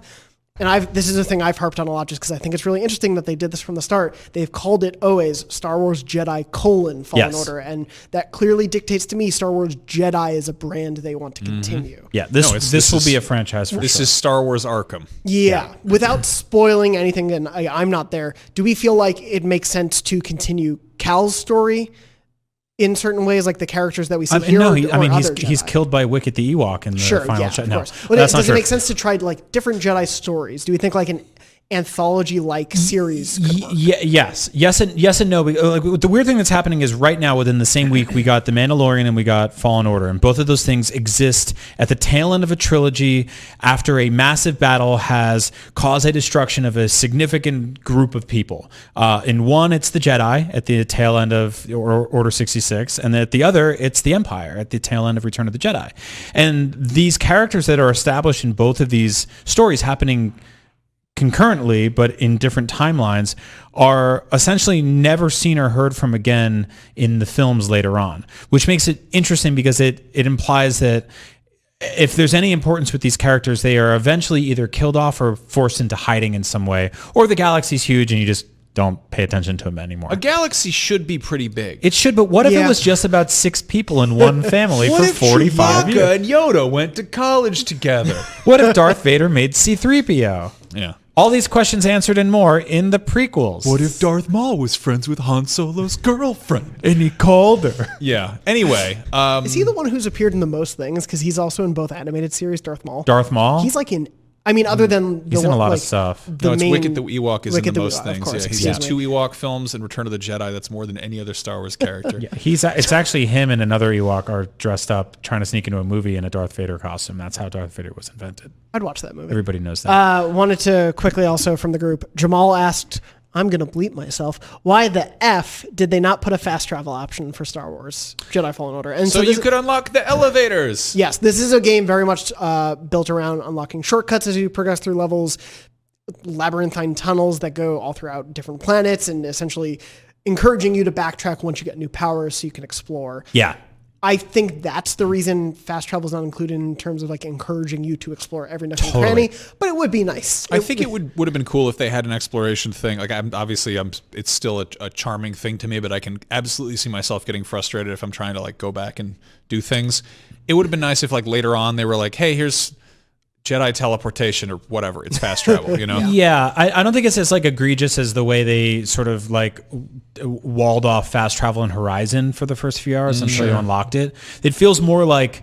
And this is a thing I've harped on a lot just because I think it's really interesting that they did this from the start. They've called it always Star Wars Jedi : Fallen Order. And that clearly dictates to me Star Wars Jedi is a brand they want to continue. Yeah, this will be a franchise for This sure. is Star Wars Arkham. Yeah. Without spoiling anything, and I'm not there, do we feel like it makes sense to continue Cal's story in certain ways, like the characters that we see here? No, or he's Jedi? killed by Wicket the Ewok in the final chat. Of No, course. Well, that's not does it true. make sense to try like different Jedi stories? Do we think like an anthology-like series could work? Yes and no. Like, the weird thing that's happening is right now within the same week we got The Mandalorian and we got Fallen Order, and both of those things exist at the tail end of a trilogy after a massive battle has caused a destruction of a significant group of people. In one, it's the Jedi at the tail end of Order 66, and at the other, it's the Empire at the tail end of Return of the Jedi. And these characters that are established in both of these stories happening concurrently, but in different timelines, are essentially never seen or heard from again in the films later on, which makes it interesting because it implies that if there's any importance with these characters, they are eventually either killed off or forced into hiding in some way, or the galaxy's huge and you just don't pay attention to them anymore. A galaxy should be pretty big. It should, but what if it was just about 6 people in one family for 45 years? Chewbacca and Yoda went to college together. What if Darth Vader made C-3PO? Yeah. All these questions answered and more in the prequels. What if Darth Maul was friends with Han Solo's girlfriend? And he called her. Yeah. Anyway. Is he the one who's appeared in the most things? Because he's also in both animated series, Darth Maul. Darth Maul? He's like in... I mean, other than He's in a lot of stuff. No, it's Wicket the Ewok is in Wicket the the most Ewok, of things. course, Yeah, he's in excuse 2 me. Ewok films and Return of the Jedi. That's more than any other Star Wars character. It's actually him and another Ewok are dressed up trying to sneak into a movie in a Darth Vader costume. That's how Darth Vader was invented. I'd watch that movie. Everybody knows that. Wanted to quickly also from the group, Jamal asked, I'm going to bleep myself, why the F did they not put a fast travel option for Star Wars Jedi Fallen Order? And So you could unlock the elevators. Yes, this is a game very much built around unlocking shortcuts as you progress through levels, labyrinthine tunnels that go all throughout different planets, and essentially encouraging you to backtrack once you get new powers so you can explore. Yeah. I think that's the reason fast travel is not included in terms of like encouraging you to explore every nook and cranny, but it would be nice. I think it would have been cool if they had an exploration thing. Like it's still a charming thing to me, but I can absolutely see myself getting frustrated if I'm trying to like go back and do things. It would have been nice if like later on they were like, hey, here's Jedi teleportation or whatever. It's fast travel, you know? Yeah, I don't think it's as like egregious as the way they sort of like walled off fast travel in Horizon for the first few hours until you unlocked it. It feels more like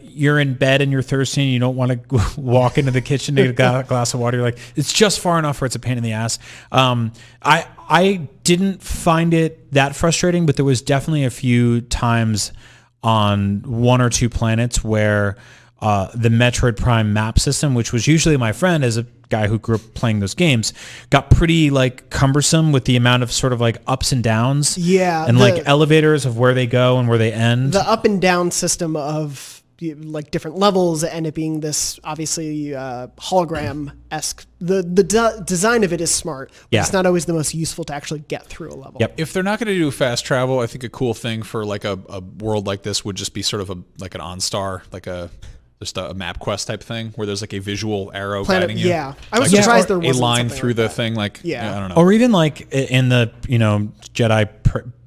you're in bed and you're thirsty and you don't want to walk into the kitchen to get a glass of water. You're like, it's just far enough where it's a pain in the ass. I didn't find it that frustrating, but there was definitely a few times on 1 or 2 planets where the Metroid Prime map system, which was usually my friend as a guy who grew up playing those games, got pretty like cumbersome with the amount of sort of like ups and downs. Yeah. And like elevators of where they go and where they end. The up and down system of like different levels and it being this obviously hologram-esque. The design of it is smart, but it's not always the most useful to actually get through a level. Yep. If they're not going to do fast travel, I think a cool thing for like a world like this would just be sort of like an OnStar, like just a map quest type thing where there's like a visual arrow guiding you. Yeah. I was Like surprised there a wasn't line something through like the that. thing. Like, Yeah. I don't know. Or even like in the, Jedi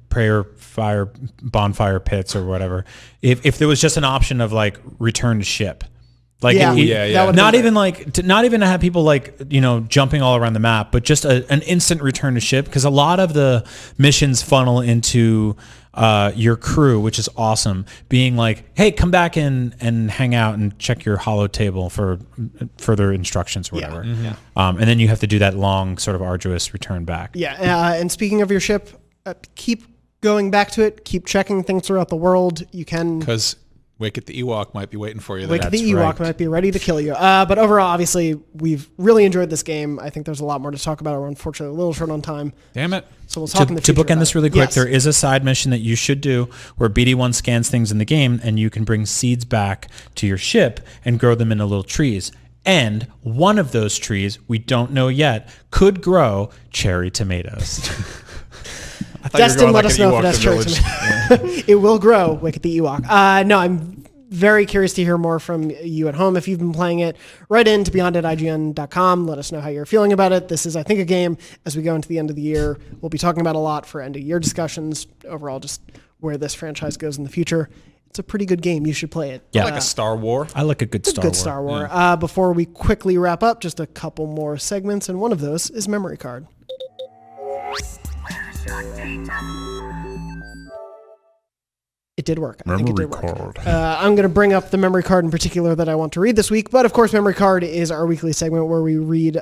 prayer fire bonfire pits or whatever. If there was just an option of like return to ship. Like Yeah. That would not be even like not even to have people like jumping all around the map, but just an instant return to ship, because a lot of the missions funnel into your crew, which is awesome, being like, hey, come back and hang out and check your holo table for further instructions or whatever. And then you have to do that long sort of arduous return back. Yeah. And speaking of your ship, keep going back to it. Keep checking things throughout the world. You can... Because Wicket the Ewok might be waiting for you there. Wicket the Ewok might be ready to kill you. But overall, obviously, we've really enjoyed this game. I think there's a lot more to talk about. We're unfortunately a little short on time. Damn it. So we'll talk in the future. To bookend this really quick, Yes. there is a side mission that you should do where BD1 scans things in the game and you can bring seeds back to your ship and grow them into little trees. And one of those trees, we don't know yet, could grow cherry tomatoes. Destin, let us know if it has cherry tomatoes. It will grow, Wicket the Ewok. No, I'm very curious to hear more from you at home. If you've been playing it, write in to beyond@ign.com. Let us know how you're feeling about it. This is, I think, a game as we go into the end of the year. We'll be talking about a lot for end of year discussions. Overall, just where this franchise goes in the future. It's a pretty good game. You should play it. Yeah, like a Star War. I like a good Star War. Star War. Before we quickly wrap up, just a couple more segments, and one of those is memory card. It did work. I think it did work. I'm going to bring up the memory card in particular that I want to read this week. But of course, memory card is our weekly segment where we read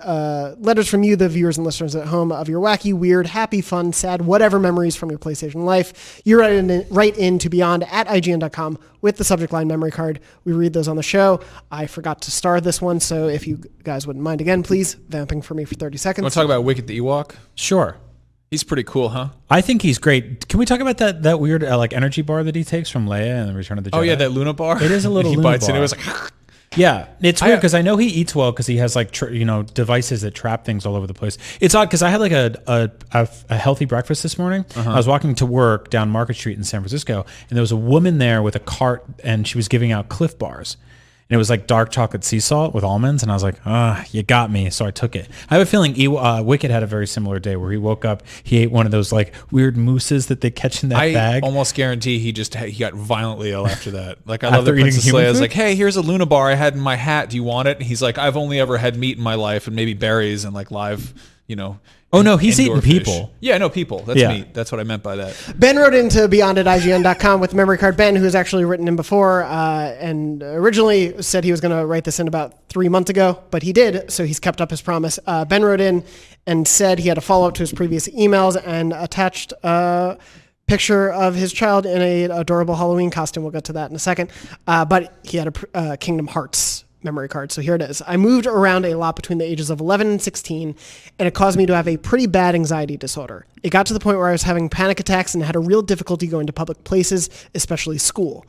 letters from you, the viewers and listeners at home, of your wacky, weird, happy, fun, sad, whatever memories from your PlayStation life. You write in to beyond@ign.com with the subject line memory card. We read those on the show. I forgot to star this one, so if you guys wouldn't mind again, please, vamping for me for 30 seconds. Want to talk about Wicket the Ewok? Sure. He's pretty cool, huh? I think he's great. Can we talk about that weird like energy bar that he takes from Leia in Return of the Jedi? Oh yeah, that Luna bar. It is a little he Luna bites bar. it. It was like. Yeah, it's weird because I know he eats well because he has like devices that trap things all over the place. It's odd because I had like a healthy breakfast this morning. I was walking to work down Market Street in San Francisco, and there was a woman there with a cart, and she was giving out Cliff Bars. And it was like dark chocolate sea salt with almonds. And I was like, you got me. So I took it. I have a feeling Wicket had a very similar day where he woke up, he ate one of those like weird mousses that they catch in that bag. I almost guarantee he got violently ill after that. Like I love that Princess Leia's like, hey, here's a Luna bar I had in my hat. Do you want it? And he's like, I've only ever had meat in my life and maybe berries and like live, Oh no, he's eating fish. people. Yeah, no, people. That's meat. That's what I meant by that. Ben wrote into beyond@ign.com with memory card. Ben, who has actually written in before, and originally said he was going to write this in about 3 months ago, but he did, so he's kept up his promise. Ben wrote in and said he had a follow-up to his previous emails and attached a picture of his child in an adorable Halloween costume. We'll get to that in a second. But he had a Kingdom Hearts memory card. So here it is. I moved around a lot between the ages of 11 and 16, and it caused me to have a pretty bad anxiety disorder. It got to the point where I was having panic attacks and had a real difficulty going to public places, especially school.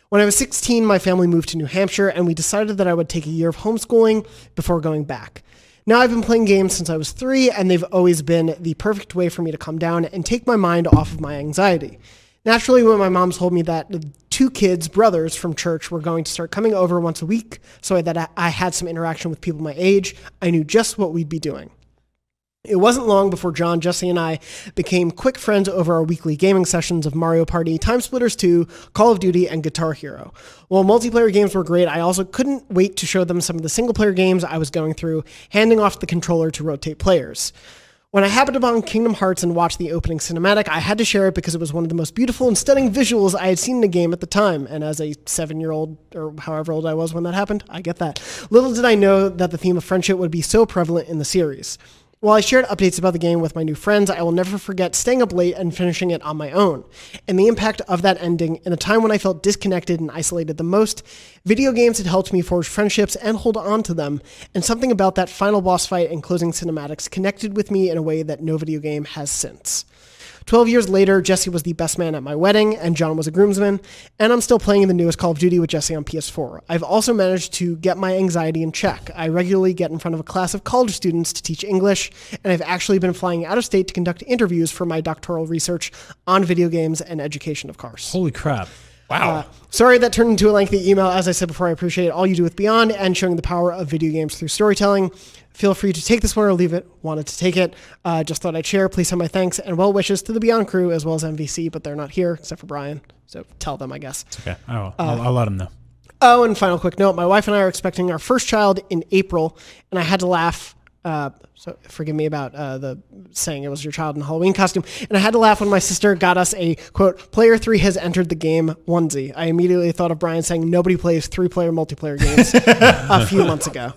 When I was 16, my family moved to New Hampshire, and we decided that I would take a year of homeschooling before going back. Now I've been playing games since I was 3, and they've always been the perfect way for me to calm down and take my mind off of my anxiety. Naturally, when my mom told me that the 2 kids, brothers from church, were going to start coming over once a week so that I had some interaction with people my age, I knew just what we'd be doing. It wasn't long before John, Jesse, and I became quick friends over our weekly gaming sessions of Mario Party, Time Splitters 2, Call of Duty, and Guitar Hero. While multiplayer games were great, I also couldn't wait to show them some of the single-player games I was going through, handing off the controller to rotate players. When I happened upon Kingdom Hearts and watched the opening cinematic, I had to share it because it was one of the most beautiful and stunning visuals I had seen in a game at the time. And as a 7-year-old, or however old I was when that happened, I get that. Little did I know that the theme of friendship would be so prevalent in the series. While I shared updates about the game with my new friends, I will never forget staying up late and finishing it on my own. And the impact of that ending in a time when I felt disconnected and isolated the most, video games had helped me forge friendships and hold on to them, and something about that final boss fight and closing cinematics connected with me in a way that no video game has since. 12 years later, Jesse was the best man at my wedding, and John was a groomsman, and I'm still playing the newest Call of Duty with Jesse on PS4. I've also managed to get my anxiety in check. I regularly get in front of a class of college students to teach English, and I've actually been flying out of state to conduct interviews for my doctoral research on video games and education, of course. Holy crap. Wow. Sorry that turned into a lengthy email. As I said before, I appreciate all you do with Beyond and showing the power of video games through storytelling. Feel free to take this one or leave it. Wanted to take it. Just thought I'd share. Please send my thanks and well wishes to the Beyond crew as well as MVC, but they're not here except for Brian. So tell them, I guess. Okay. I'll let them know. Oh, and final quick note. My wife and I are expecting our first child in April, and I had to laugh. So forgive me about the saying it was your child in a Halloween costume. And I had to laugh when my sister got us a, quote, player 3 has entered the game onesie. I immediately thought of Brian saying nobody plays 3-player multiplayer games a few months ago.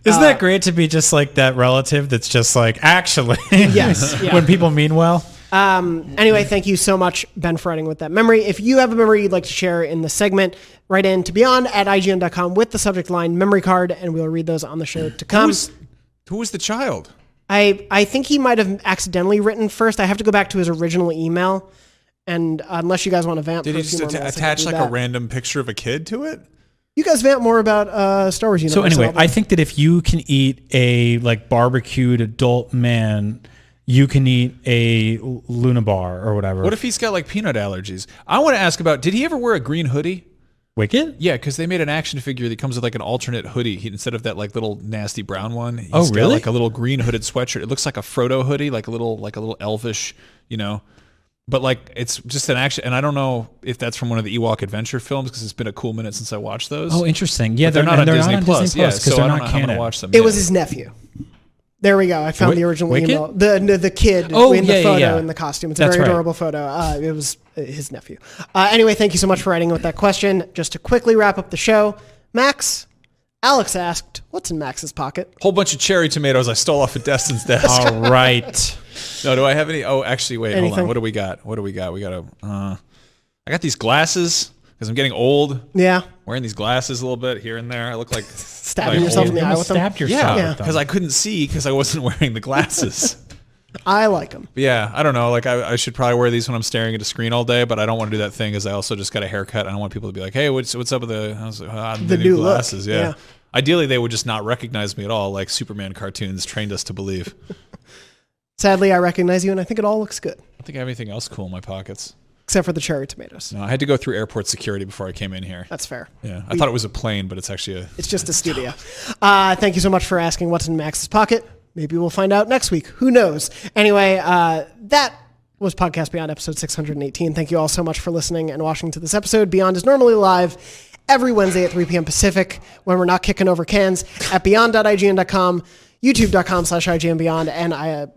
Isn't that great to be just like that relative that's just like, actually, yes, yeah. When people mean well? Anyway, thank you so much, Ben, for writing with that memory. If you have a memory you'd like to share in the segment, write in to beyond@ign.com with the subject line memory card, and we'll read those on the show to come. Who was the child? I think he might have accidentally written first. I have to go back to his original email, and unless you guys want to vamp, Did for he a few just more minutes, attach like that. a random picture of a kid to it? You guys vamp more about Star Wars Universe. So anyway, I think that if you can eat a like barbecued adult man, you can eat a Luna bar or whatever. What if he's got like peanut allergies? I want to ask about, did he ever wear a green hoodie? Wicked? Yeah, because they made an action figure that comes with like an alternate hoodie. Instead of that like little nasty brown one, he's got really? like a little green hooded sweatshirt. It looks like a Frodo hoodie, like a little elvish, you know. But like it's just an action, and I don't know if that's from one of the Ewok adventure films because it's been a cool minute since I watched those. Oh, interesting. Yeah, They're not on Disney Plus. Yeah, because so they're I don't not know how I'm canon. gonna watch them. it was his nephew. There we go. I found the original Wicked? email. The kid Oh, in the yeah, photo yeah. in the costume. It's That's a very right. adorable photo. It was his nephew. Anyway, thank you so much for writing with that question. Just to quickly wrap up the show, Max, Alex asked, what's in Max's pocket? Whole bunch of cherry tomatoes I stole off of Destin's desk. All right. No, do I have any? Oh, actually, wait, hold Anything? on. What do we got? We got I got these glasses because I'm getting old. Yeah. Wearing these glasses a little bit here and there. I look like Stabbing yourself in the eye with them. Stabbed yourself. yeah, with them. because I couldn't see because I wasn't wearing the glasses. I like them. Yeah, I don't know. Like I should probably wear these when I'm staring at a screen all day, but I don't want to do that thing because I also just got a haircut. I don't want people to be like, "Hey, what's up with the new new look." glasses?" Yeah. Ideally, they would just not recognize me at all, like Superman cartoons trained us to believe. Sadly, I recognize you, and I think it all looks good, I don't think I have anything else cool in my pockets. except for the cherry tomatoes. No, I had to go through airport security before I came in here. That's fair. Yeah, I thought it was a plane, but it's actually It's just a studio. Thank you so much for asking what's in Max's pocket. Maybe we'll find out next week. Who knows? Anyway, that was Podcast Beyond episode 618. Thank you all so much for listening and watching to this episode. Beyond is normally live every Wednesday at 3 p.m. Pacific when we're not kicking over cans at beyond.ign.com, youtube.com/IGNBeyond, and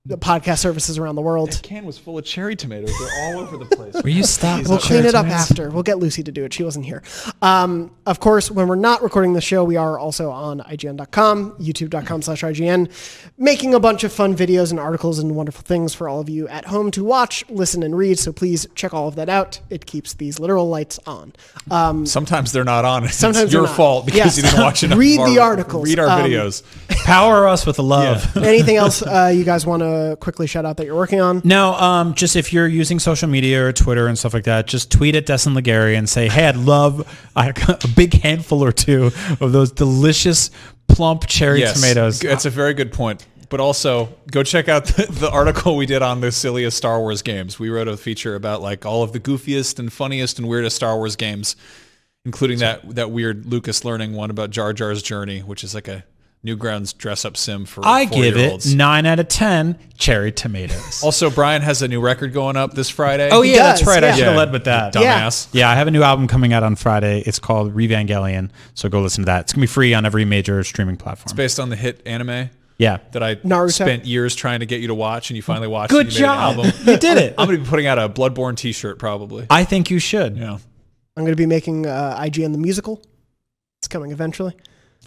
the podcast services around the world. That can was full of cherry tomatoes. They're all over the place. Will you stop? We'll clean it up after. We'll get Lucy to do it. She wasn't here. Of course, when we're not recording the show, we are also on IGN.com, youtube.com/IGN, making a bunch of fun videos and articles and wonderful things for all of you at home to watch, listen, and read. So please check all of that out. It keeps these literal lights on. Sometimes they're not on. Sometimes it's your they're not. fault because Yes. you didn't watch enough. Read of the our- articles. Read our videos. Power us with the love. Anything else you guys want to quickly shout out that you're working on? No, just if you're using social media or Twitter and stuff like that, just tweet at Destin Legary and say, hey, I'd love a big handful or two of those delicious, plump cherry tomatoes. That's a very good point. But also, go check out the article we did on the silliest Star Wars games. We wrote a feature about like all of the goofiest and funniest and weirdest Star Wars games, including that weird Lucas learning one about Jar Jar's journey, which is like a Newgrounds dress-up sim for I give it 4-year-olds. 9 out of 10 cherry tomatoes. Also, Brian has a new record going up this Friday. Oh, yeah, that's does, right. yeah. I should have led with that. Dumbass. Yeah, I have a new album coming out on Friday. It's called Revangelion, so go listen to that. It's going to be free on every major streaming platform. Based on the hit anime Yeah. that I Naruto? spent years trying to get you to watch, and you finally watched Good and you made job. an album. You did it. I'm going to be putting out a Bloodborne t-shirt probably. I think you should. Yeah. I'm going to be making IGN the musical. It's coming eventually.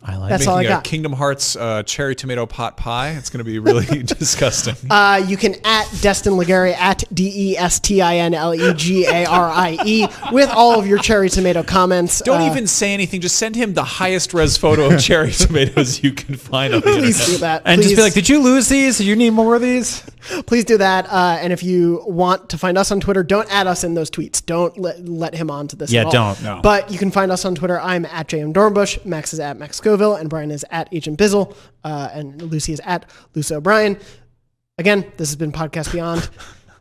I like That's it. all I Making a got. Kingdom Hearts cherry tomato pot pie. It's going to be really disgusting. You can at Destin Legary at DESTINLEGARIE with all of your cherry tomato comments. Don't even say anything. Just send him the highest res photo of cherry tomatoes you can find on the internet. Please do that. And please, just be like, did you lose these? Do you need more of these? please do that. And if you want to find us on Twitter, don't add us in those tweets. Don't let him on to this. Yeah, at all. don't, no. But you can find us on Twitter. I'm at JM Dornbush. Max is at Max Scoville, and Brian is at Agent Bizzle, and Lucy is at Lucy O'Brien. Again, this has been Podcast Beyond.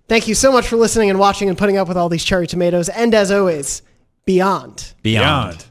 Thank you so much for listening and watching and putting up with all these cherry tomatoes. And as always, Beyond. Beyond.